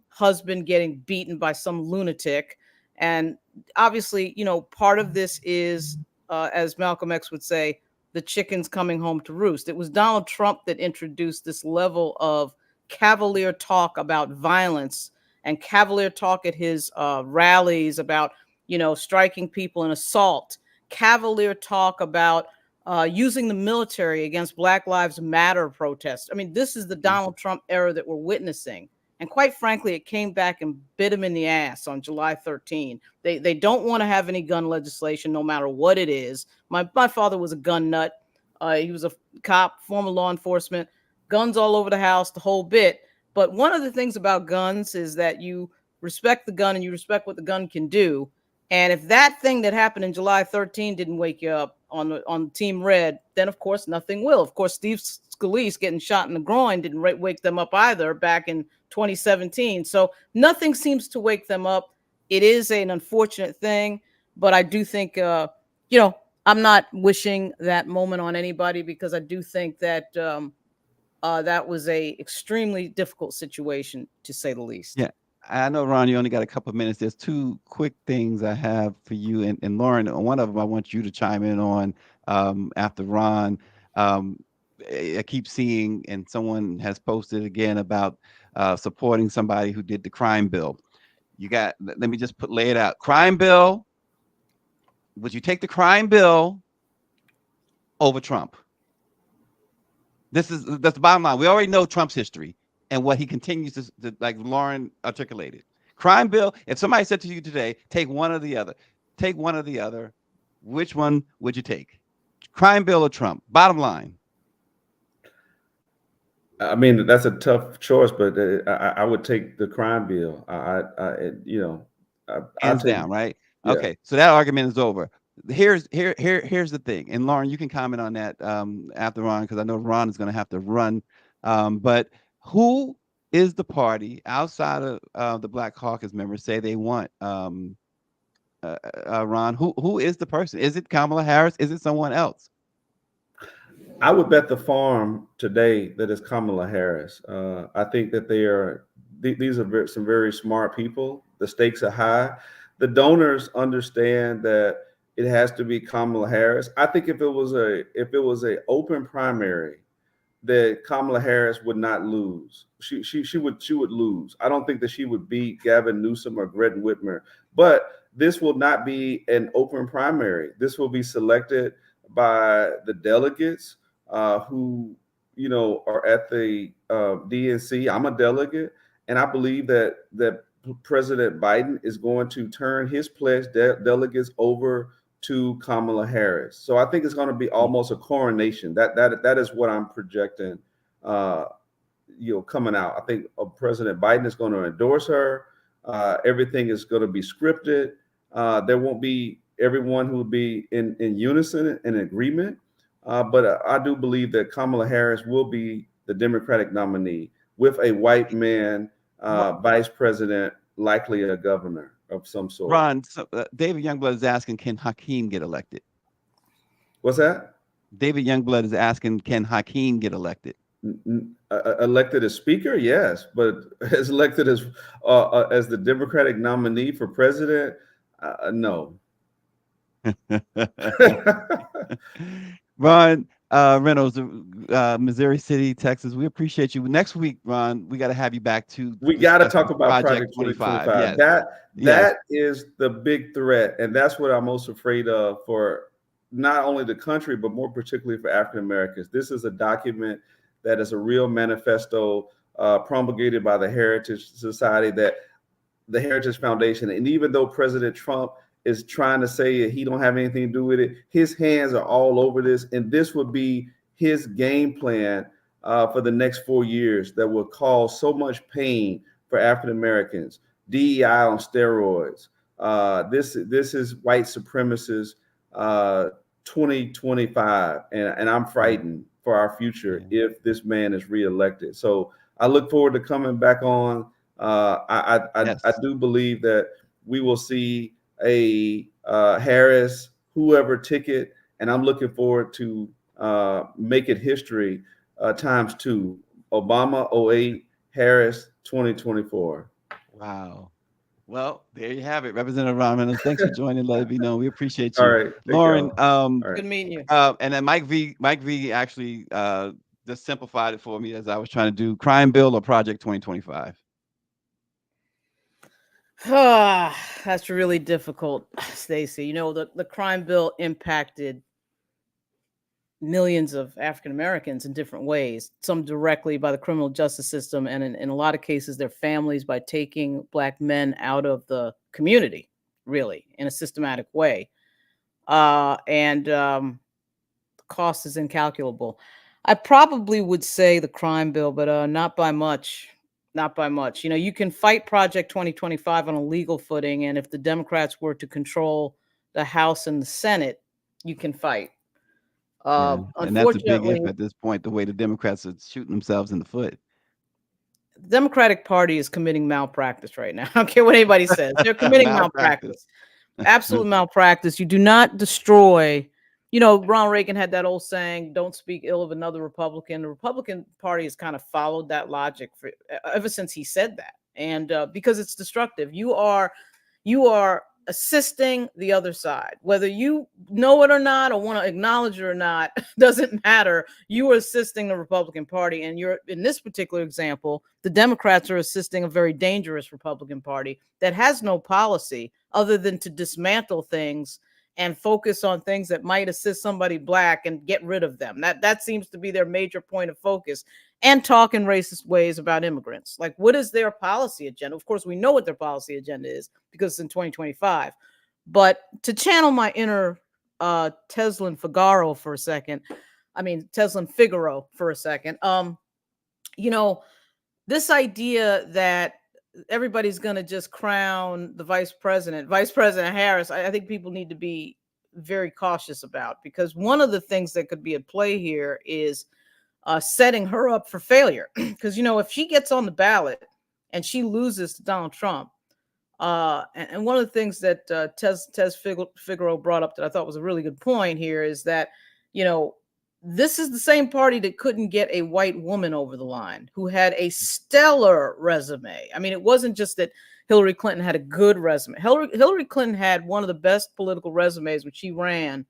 husband getting beaten by some lunatic. And obviously, part of this is, as Malcolm X would say, the chickens coming home to roost. It was Donald Trump that introduced this level of cavalier talk about violence and cavalier talk at his rallies about striking people and assault, cavalier talk about using the military against Black Lives Matter protests. I mean, this is the Donald Trump era that we're witnessing. And quite frankly, it came back and bit him in the ass on July 13. They don't want to have any gun legislation, no matter what it is. My father was a gun nut. He was a cop, former law enforcement, guns all over the house, the whole bit. But one of the things about guns is that you respect the gun and you respect what the gun can do. And if that thing that happened in July 13 didn't wake you up on Team Red, then of course nothing will. Of course, Steve Scalise getting shot in the groin didn't wake them up either back in 2017. So nothing seems to wake them up. It is an unfortunate thing, but I do think, I'm not wishing that moment on anybody, because I do think that that was a extremely difficult situation, to say the least. Yeah. I know, Ron, you only got a couple of minutes. There's two quick things I have for you and Lauren. One of them I want you to chime in on after Ron. I keep seeing, and someone has posted again about supporting somebody who did the crime bill. Let me just lay it out. Crime bill. Would you take the crime bill over Trump? That's the bottom line. We already know Trump's history and what he continues to like Lauren articulated. Crime bill, if somebody said to you today, take one or the other, which one would you take? Crime bill or Trump? Bottom line. I mean, that's a tough choice, but I would take the crime bill. Hands down, right? Yeah. Okay, so that argument is over. Here's the thing, and Lauren, you can comment on that after Ron, because I know Ron is going to have to run. But who is the party outside of the Black Caucus members say they want? Ron, who is the person? Is it Kamala Harris? Is it someone else? I would bet the farm today that it's Kamala Harris. I think that these are some very smart people. The stakes are high. The donors understand that it has to be Kamala Harris. I think if it was a open primary, that Kamala Harris would not lose. She would lose. I don't think that she would beat Gavin Newsom or Gretchen Whitmer. But this will not be an open primary. This will be selected by the delegates who are at the DNC. I'm a delegate, and I believe that President Biden is going to turn his pledge delegates over to Kamala Harris. So I think it's going to be almost a coronation. That is what I'm projecting. Coming out. I think President Biden is going to endorse her. Everything is going to be scripted. There won't be everyone who will be in unison and agreement. But I do believe that Kamala Harris will be the Democratic nominee with a white man vice president, likely a governor of some sort. Ron, David Youngblood is asking, can Hakeem get elected? What's that? David Youngblood is asking, can Hakeem get elected? Elected as speaker, yes, but as elected as the Democratic nominee for president, no. Ron Reynolds, Missouri City, Texas. We appreciate you. Next week, Ron, we got to have you back to. We got to talk about Project 2025. Yes. That is the big threat, and that's what I'm most afraid of for not only the country, but more particularly for African Americans. This is a document that is a real manifesto promulgated by the Heritage Society, that the Heritage Foundation. And even though President Trump is trying to say that he don't have anything to do with it, his hands are all over this. And this would be his game plan for the next 4 years that will cause so much pain for African Americans. DEI on steroids. This is white supremacists 2025. And I'm frightened for our future if this man is reelected. So I look forward to coming back on. I do believe that we will see a Harris, whoever ticket, and I'm looking forward to make it history ×2. Obama 08, Harris 2024. Wow. Well, there you have it. Representative Ron Reynolds, thanks for joining. Let it be known. We appreciate you. All right. Lauren, good meeting you. And then Mike V actually just simplified it for me as I was trying to do crime bill or Project 2025. That's really difficult, Stacey. The crime bill impacted millions of African Americans in different ways, some directly by the criminal justice system, and in a lot of cases, their families by taking Black men out of the community, really, in a systematic way. The cost is incalculable. I probably would say the crime bill, but not by much. Not by much. You know, you can fight Project 2025 on a legal footing, and if the Democrats were to control the House and the Senate, you can fight. Yeah. And that's a big Unfortunately, if at this point, the way the Democrats are shooting themselves in the foot. the Democratic Party is committing malpractice right now. I don't care what anybody says. They're committing malpractice. Absolute malpractice. You do not destroy. You know, Ronald Reagan had that old saying, "Don't speak ill of another Republican." The Republican Party has kind of followed that logic for ever since he said that, and because it's destructive. You are assisting the other side, whether you know it or not, or want to acknowledge it or not, doesn't matter. You are assisting the Republican Party, and you're in this particular example, the Democrats are assisting a very dangerous Republican Party that has no policy other than to dismantle things and focus on things that might assist somebody Black and get rid of them. That seems to be their major point of focus, and talk in racist ways about immigrants. Like, what is their policy agenda? Of course, we know what their policy agenda is because it's in 2025. But to channel my inner Teslin Figaro for a second, Teslin Figaro for a second, you know, this idea that everybody's going to just crown the Vice President Harris, I think people need to be very cautious about, because one of the things that could be at play here is setting her up for failure. Because, you know, if she gets on the ballot and she loses to Donald Trump, and one of the things that Tez Figaro brought up that I thought was a really good point here is that, you know, this is the same party that couldn't get a white woman over the line who had a stellar resume. I mean, it wasn't just that Hillary Clinton had a good resume. Hillary Clinton had one of the best political resumes when she ran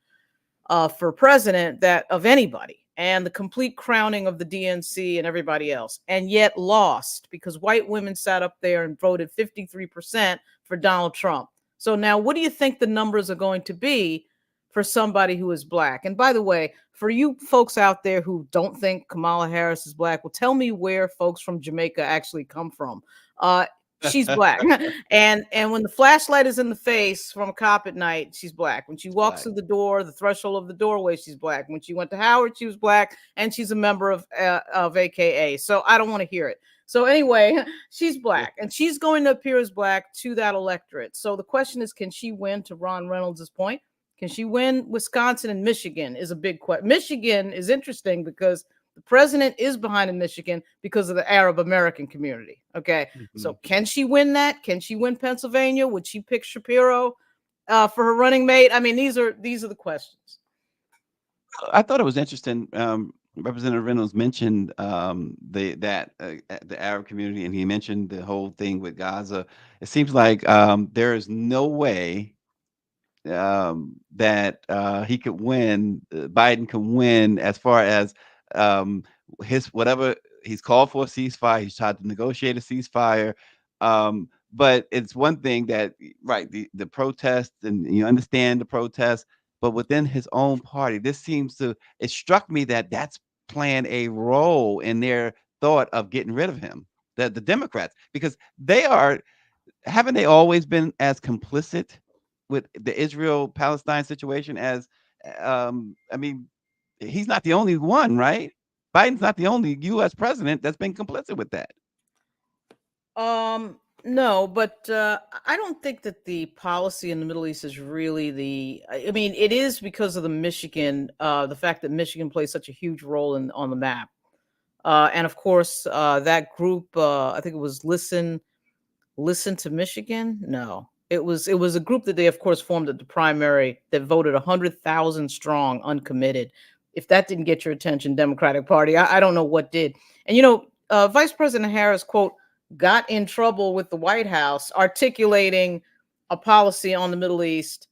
for president of anybody, and the complete crowning of the DNC and everybody else, and yet lost because white women sat up there and voted 53% for Donald Trump. So now what do you think the numbers are going to be for somebody who is Black? And by the way, for you folks out there who don't think Kamala Harris is Black, well, tell me where folks from Jamaica actually come from. She's Black. and when the flashlight is in the face from a cop at night, she's Black. When she walks through the door, the threshold of the doorway, she's Black. When she went to Howard, she was Black, and she's a member of AKA. So I don't want to hear it. So anyway, she's Black, and she's going to appear as Black to that electorate. So the question is, can she win? To Ron Reynolds' point, can she win Wisconsin and Michigan is a big question. Michigan is interesting because the president is behind in Michigan because of the Arab American community. Okay. Mm-hmm. So can she win that? Can she win Pennsylvania? Would she pick Shapiro for her running mate? I mean, these are the questions. I thought it was interesting. Representative Reynolds mentioned the Arab community, and he mentioned the whole thing with Gaza. It seems like there is no way that he could win. Biden can win as far as his whatever he's called for a ceasefire. He's tried to negotiate a ceasefire. But it's one thing that the protests, and you understand the protests, but within his own party, it struck me that that's playing a role in their thought of getting rid of him, the Democrats, because haven't they always been as complicit with the Israel-Palestine situation as, he's not the only one, right? Biden's not the only U.S. president that's been complicit with that. No, but I don't think that the policy in the Middle East is really it is because of the the fact that Michigan plays such a huge role on the map. And of course, that group, I think it was Listen to Michigan. No, it was a group that they, of course, formed at the primary that voted 100,000 strong, uncommitted. If that didn't get your attention, Democratic Party, I don't know what did. And, you know, Vice President Harris, quote, got in trouble with the White House articulating a policy on the Middle East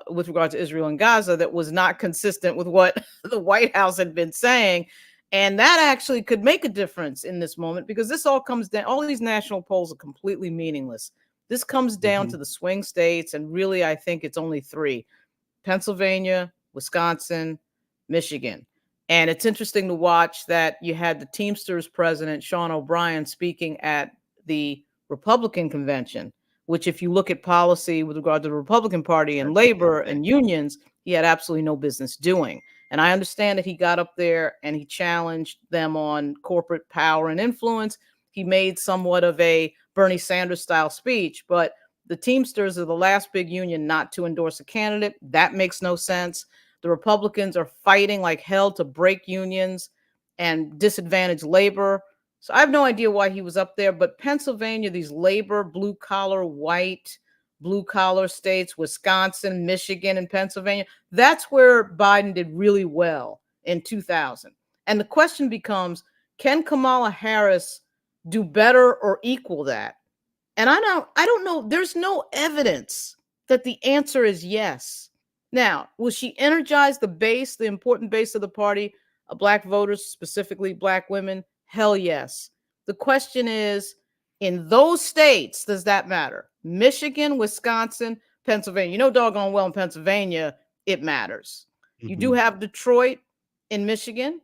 with regard to Israel and Gaza that was not consistent with what the White House had been saying. And that actually could make a difference in this moment, because this all comes down, all of these national polls are completely meaningless. This comes down to the swing states. And really, I think it's only three: Pennsylvania, Wisconsin, Michigan. And it's interesting to watch that you had the Teamsters president, Sean O'Brien, speaking at the Republican convention, which if you look at policy with regard to the Republican Party and labor and unions, he had absolutely no business doing. And I understand that he got up there and he challenged them on corporate power and influence. He made somewhat of a Bernie Sanders style speech, but the Teamsters are the last big union not to endorse a candidate. That makes no sense. The Republicans are fighting like hell to break unions and disadvantage labor. So I have no idea why he was up there, but Pennsylvania, these labor, blue collar, white, blue collar states, Wisconsin, Michigan, and Pennsylvania, that's where Biden did really well in 2000. And the question becomes, can Kamala Harris do better or equal that? And I don't know. There's no evidence that the answer is yes. Now, will she energize the base, the important base of the party, Black voters, specifically Black women? Hell yes. The question is, in those states, does that matter? Michigan, Wisconsin, Pennsylvania. You know doggone well in Pennsylvania, it matters. Mm-hmm. You do have Detroit in Michigan.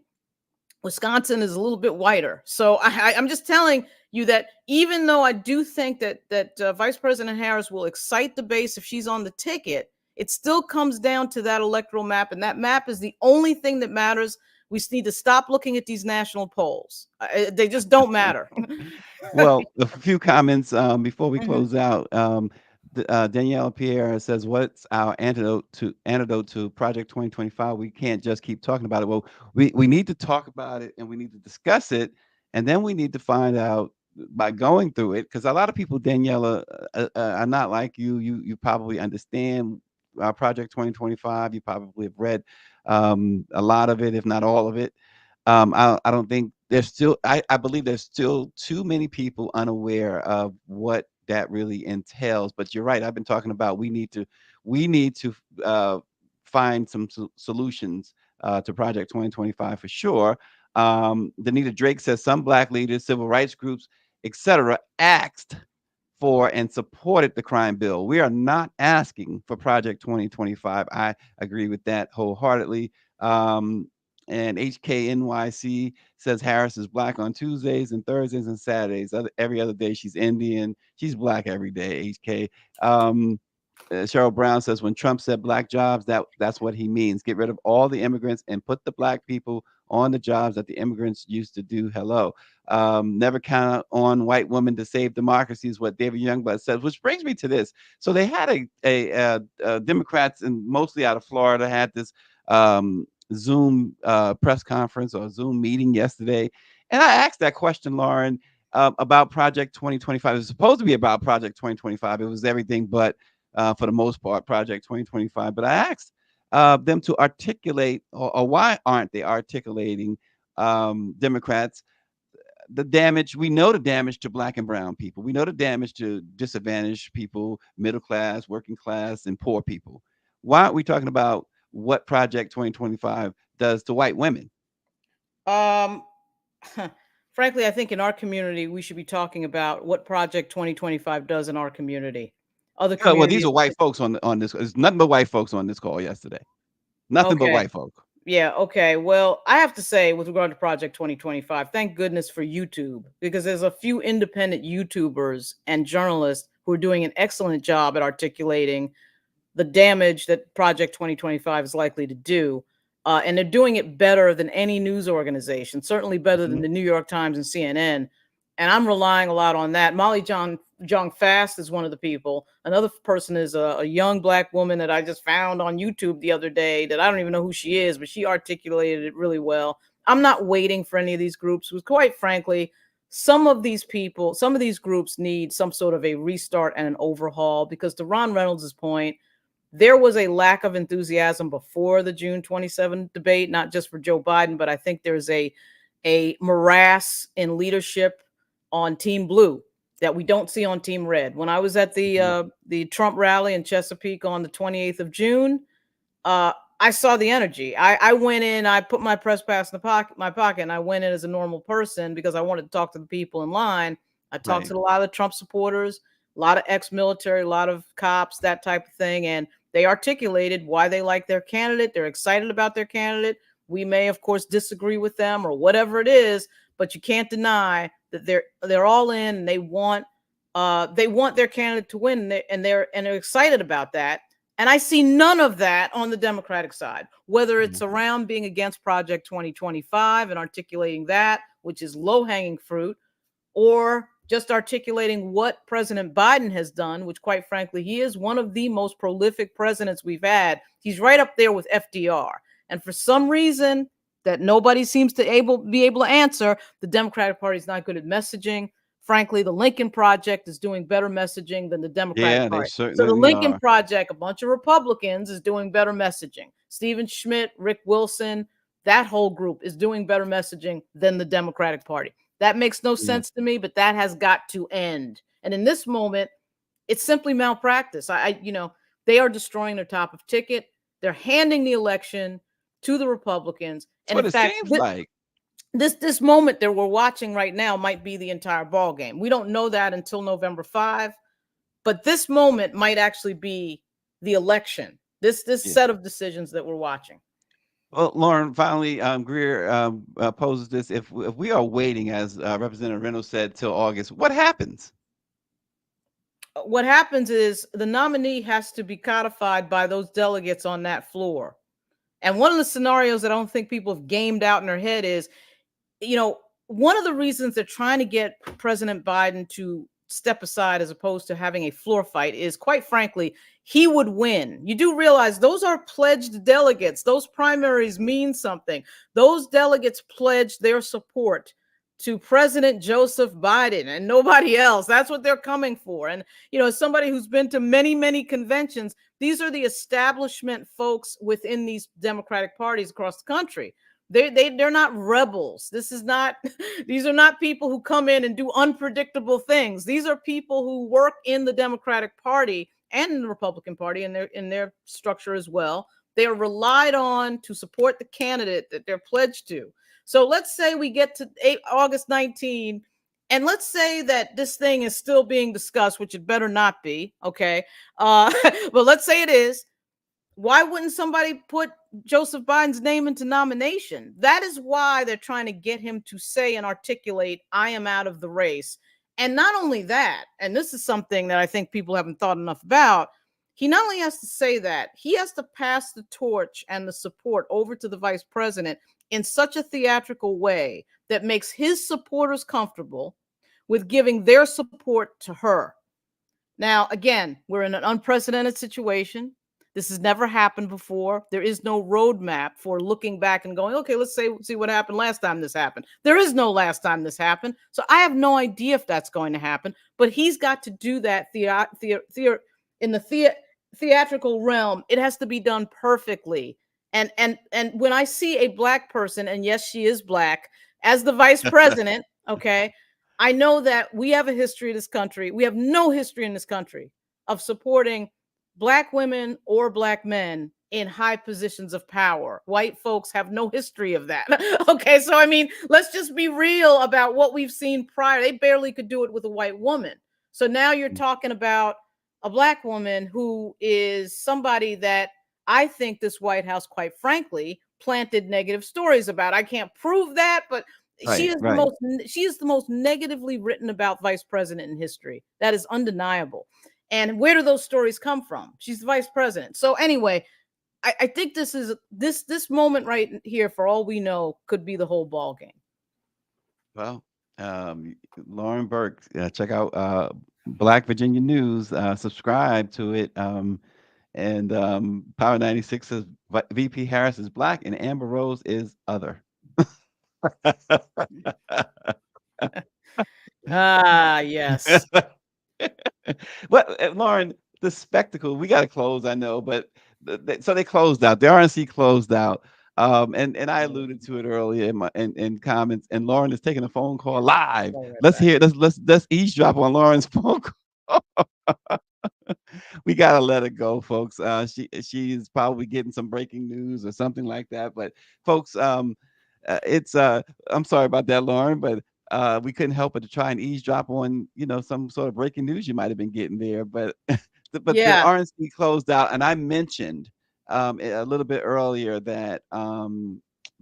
Wisconsin is a little bit whiter. So I'm just telling you that even though I do think that Vice President Harris will excite the base if she's on the ticket, it still comes down to that electoral map, and that map is the only thing that matters. We need to stop looking at these national polls. They just don't matter. Well, a few comments before we close out. Danielle Pierre says, "What's our antidote to Project 2025? We can't just keep talking about it." Well, we need to talk about it and we need to discuss it, and then we need to find out by going through it, because a lot of people, Daniela, are not like you. You probably understand Project 2025. You probably have read a lot of it, if not all of it. I don't think there's still. I believe there's still too many people unaware of what that really entails. But you're right. I've been talking about we need to find some solutions to Project 2025 for sure. Danita Drake says some Black leaders, civil rights groups, etc., asked for and supported the crime bill. We are not asking for Project 2025. I agree with that wholeheartedly. And HKNYC says Harris is Black on Tuesdays and Thursdays and Saturdays. Every other day she's Indian. She's Black every day, HK. Cheryl Brown says when Trump said Black jobs, that's what he means. Get rid of all the immigrants and put the Black people on the jobs that the immigrants used to do. Hello. Never count on white women to save democracy is what David Youngblood says, which brings me to this. So they had a Democrats, and mostly out of Florida, had this Zoom press conference or Zoom meeting yesterday. And I asked that question, Lauren, about Project 2025. It was supposed to be about Project 2025. It was everything but, for the most part, Project 2025. But I asked them to articulate, or why aren't they articulating, Democrats, the damage. We know the damage to Black and brown people. We know the damage to disadvantaged people, middle class, working class, and poor people. Why aren't we talking about what Project 2025 does to white women? Frankly, I think in our community, we should be talking about what Project 2025 does in our community. Other communities. Well, these are white folks on this. There's nothing but white folks on this call yesterday. Nothing but white folk. Yeah. Okay. Well, I have to say, with regard to Project 2025, thank goodness for YouTube, because there's a few independent YouTubers and journalists who are doing an excellent job at articulating the damage that Project 2025 is likely to do. And they're doing it better than any news organization, certainly better than the New York Times and CNN. And I'm relying a lot on that. Molly Jong Fast is one of the people. Another person is a young Black woman that I just found on YouTube the other day that I don't even know who she is, but she articulated it really well. I'm not waiting for any of these groups, because quite frankly, some of these groups need some sort of a restart and an overhaul, because to Ron Reynolds' point, there was a lack of enthusiasm before the June 27 debate, not just for Joe Biden, but I think there's a morass in leadership on Team Blue that we don't see on Team Red. When I was at the Trump rally in Chesapeake on the 28th of June, I saw the energy. I went in, I put my press pass in my pocket, and I went in as a normal person because I wanted to talk to the people in line. I talked to a lot of Trump supporters, a lot of ex-military, a lot of cops, that type of thing, and they articulated why they like their candidate. They're excited about their candidate. We may, of course, disagree with them or whatever it is, but you can't deny that they're all in and they want their candidate to win, and they're excited about that. And I see none of that on the Democratic side, whether it's around being against Project 2025 and articulating that, which is low-hanging fruit, or just articulating what President Biden has done, which, quite frankly, he is one of the most prolific presidents we've had. He's right up there with FDR. And for some reason that nobody seems to be able to answer, the Democratic Party is not good at messaging. Frankly, the Lincoln Project is doing better messaging than the Democratic Party. So the Lincoln Project, a bunch of Republicans, is doing better messaging. Stephen Schmidt, Rick Wilson, that whole group is doing better messaging than the Democratic Party. That makes no sense to me, but that has got to end. And in this moment, it's simply malpractice. They are destroying their top of ticket. They're handing the election to the Republicans. And in fact, this moment that we're watching right now might be the entire ball game. We don't know that until November 5, but this moment might actually be the election. This set of decisions that we're watching. Well, Lauren, finally, Greer poses this: if we are waiting, as Representative Reynolds said, till August, what happens? What happens is the nominee has to be codified by those delegates on that floor. And one of the scenarios that I don't think people have gamed out in their head is, one of the reasons they're trying to get President Biden to step aside as opposed to having a floor fight is, quite frankly, he would win. You do realize those are pledged delegates. Those primaries mean something. Those delegates pledged their support to President Joseph Biden and nobody else. That's what they're coming for. And, as somebody who's been to many, many conventions, these are the establishment folks within these Democratic parties across the country. They're not rebels. These are not people who come in and do unpredictable things. These are people who work in the Democratic Party and in the Republican Party in their structure as well. They are relied on to support the candidate that they're pledged to. So let's say we get to August 19, and let's say that this thing is still being discussed, which it better not be, okay? But let's say it is. Why wouldn't somebody put Joseph Biden's name into nomination? That is why they're trying to get him to say and articulate, I am out of the race. And not only that, and this is something that I think people haven't thought enough about, he not only has to say that, he has to pass the torch and the support over to the vice president in such a theatrical way that makes his supporters comfortable with giving their support to her. Now, again, we're in an unprecedented situation. This has never happened before. There is no roadmap for looking back and going, okay, let's see what happened last time this happened. There is no last time this happened. So I have no idea if that's going to happen, but he's got to do that in the theatrical realm. It has to be done perfectly. And when I see a Black person, and yes, she is Black, as the vice president, okay, I know that we have a history in this country. We have no history in this country of supporting Black women or Black men in high positions of power. White folks have no history of that. Okay, so let's just be real about what we've seen prior. They barely could do it with a white woman. So now you're talking about a Black woman who is somebody that I think this White House, quite frankly, planted negative stories about. I can't prove that, but she is the most negatively written about vice president in history. That is undeniable. And where do those stories come from? She's the vice president. So anyway, I think this moment right here, for all we know, could be the whole ball game. Well, Lauren Burke, check out Black Virginia News. Subscribe to it. And Power 96 says VP Harris is Black and Amber Rose is other. Yes. Well, Lauren, the spectacle, we got to close, I know, but so they closed out. The RNC closed out. And I alluded to it earlier in comments, and Lauren is taking a phone call live. Let's eavesdrop on Lauren's phone call. We gotta let her go, folks. She's probably getting some breaking news or something like that. But folks, it's I'm sorry about that, Lauren, but we couldn't help but to try and eavesdrop on some sort of breaking news you might have been getting there. But the RNC closed out, and I mentioned a little bit earlier that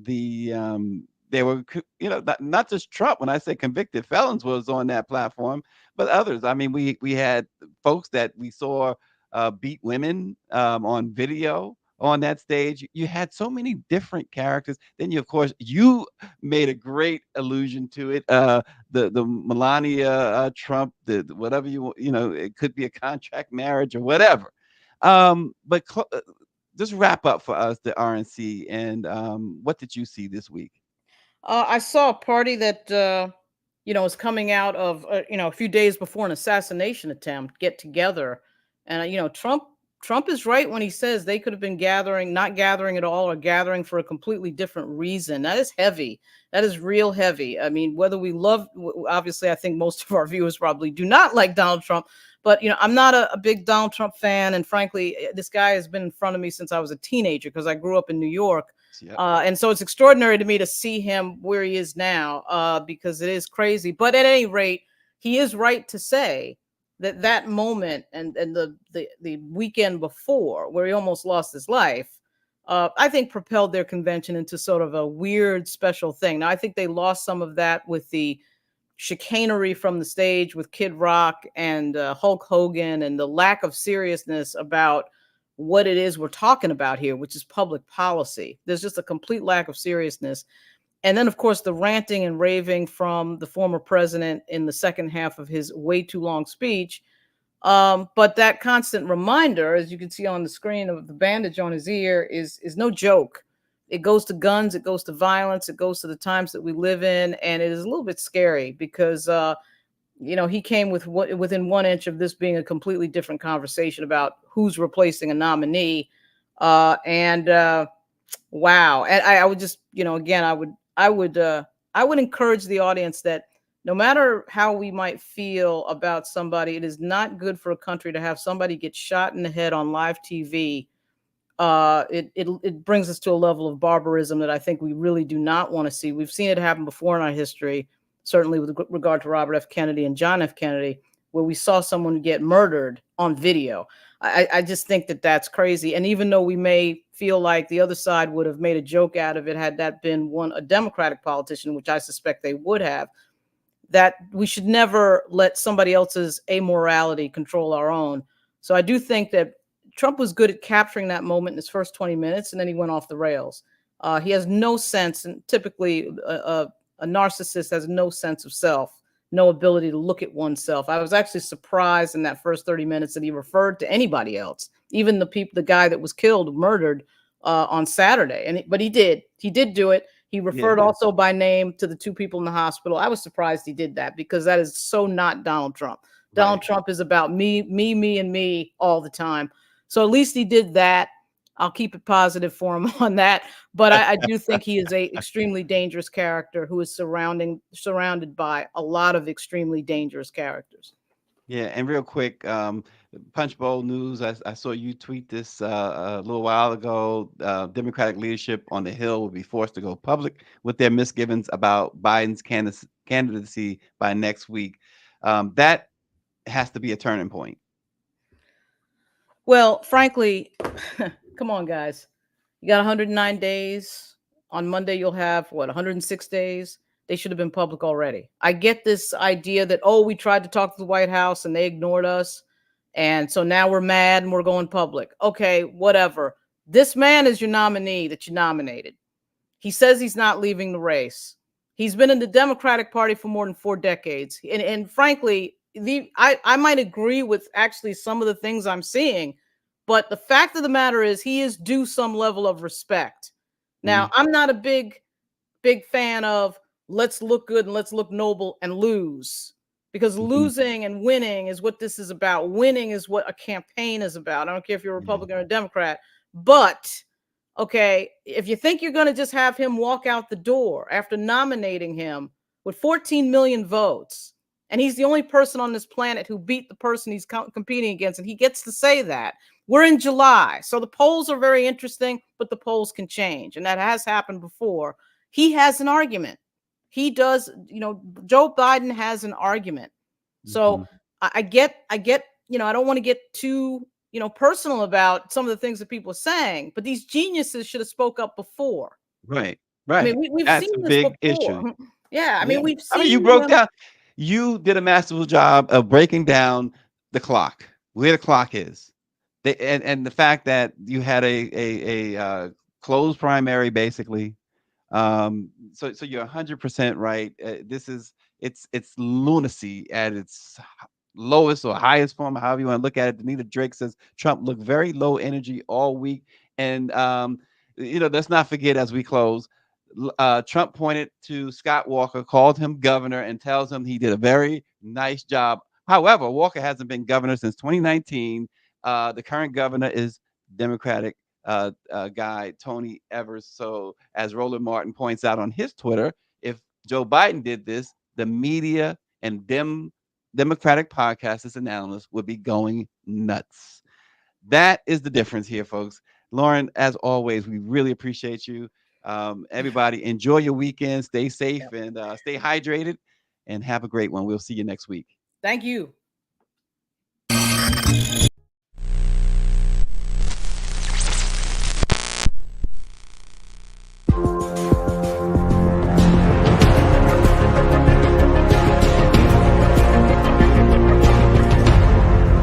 they were, not just Trump. When I say convicted felons was on that platform, but others. I mean, we had folks that we saw beat women on video on that stage. You had so many different characters. Then of course, you made a great allusion to it. The Melania Trump, the whatever it could be a contract marriage or whatever. But just wrap up for us the RNC, and what did you see this week? I saw a party that is coming out of a few days before an assassination attempt get together, and Trump is right when he says they could have been not gathering at all, or gathering for a completely different reason. That is heavy. That is real heavy. I mean, whether we obviously, I think most of our viewers probably do not like Donald Trump, but I'm not a big Donald Trump fan, and frankly, this guy has been in front of me since I was a teenager because I grew up in New York. Yep. And so it's extraordinary to me to see him where he is now, because it is crazy. But at any rate, he is right to say that moment and the weekend before, where he almost lost his life, I think propelled their convention into sort of a weird special thing. Now, I think they lost some of that with the chicanery from the stage with Kid Rock and Hulk Hogan, and the lack of seriousness about what it is we're talking about here, which is public policy. There's just a complete lack of seriousness. And then, of course, the ranting and raving from the former president in the second half of his way too long speech. But that constant reminder, as you can see on the screen, of the bandage on his ear is no joke. It goes to guns, it goes to violence, it goes to the times that we live in. And it is a little bit scary because he came within 1 inch of this being a completely different conversation about who's replacing a nominee. Wow. And I would just, again, I would encourage the audience that no matter how we might feel about somebody, it is not good for a country to have somebody get shot in the head on live TV. It brings us to a level of barbarism that I think we really do not want to see. We've seen it happen before in our history, certainly with regard to Robert F. Kennedy and John F. Kennedy, where we saw someone get murdered on video. I just think that that's crazy. And even though we may feel like the other side would have made a joke out of it had that been a Democratic politician, which I suspect they would have, that we should never let somebody else's amorality control our own. So I do think that Trump was good at capturing that moment in his first 20 minutes, and then he went off the rails. He has no sense, and typically a narcissist has no sense of self, no ability to look at oneself. I was actually surprised in that first 30 minutes that he referred to anybody else, even the guy that was murdered on Saturday. But he did do it. He referred also by name to the two people in the hospital. I was surprised he did that because that is so not Donald Trump. Donald Trump is about me, and me all the time. So at least he did that. I'll keep it positive for him on that. But I do think he is a extremely dangerous character who is surrounded by a lot of extremely dangerous characters. Yeah, and real quick, Punch Bowl News, I saw you tweet this a little while ago. Democratic leadership on the Hill will be forced to go public with their misgivings about Biden's candidacy by next week. That has to be a turning point. Well, frankly, come on, guys. You got 109 days. On Monday, you'll have, 106 days? They should have been public already. I get this idea that, we tried to talk to the White House and they ignored us. And so now we're mad and we're going public. Okay, whatever. This man is your nominee that you nominated. He says he's not leaving the race. He's been in the Democratic Party for more than 4 decades. And frankly, I might agree with actually some of the things I'm seeing, but the fact of the matter is he is due some level of respect. Now, I'm not a big fan of let's look good and let's look noble and lose, because losing and winning is what this is about. Winning is what a campaign is about. I don't care if you're a Republican or a Democrat, but okay, if you think you're going to just have him walk out the door after nominating him with 14 million votes, and he's the only person on this planet who beat the person he's competing against, and he gets to say that. We're in July, so the polls are very interesting, but the polls can change, and that has happened before. He has an argument. He does, Joe Biden has an argument. So I get, I don't want to get too, personal about some of the things that people are saying, but these geniuses should have spoke up before. Right. Right. I mean, we've That's seen a this big before. issue. Yeah, I mean, we've I mean, seen you broke them. down. You did a masterful job of breaking down the clock, where the clock is, and the fact that you had a closed primary, basically. So you're 100% right. It's lunacy at its lowest or highest form, however you want to look at it. Danita Drake says Trump looked very low energy all week, and let's not forget as we close. Trump pointed to Scott Walker, called him governor, and tells him he did a very nice job. However, Walker hasn't been governor since 2019. The current governor is Democratic guy, Tony Evers. So, as Roland Martin points out on his Twitter, if Joe Biden did this, the media and Democratic podcasters and analysts would be going nuts. That is the difference here, folks. Lauren, as always, we really appreciate you. Everybody, enjoy your weekend. Stay safe and stay hydrated, and have a great one. We'll see you next week. Thank you.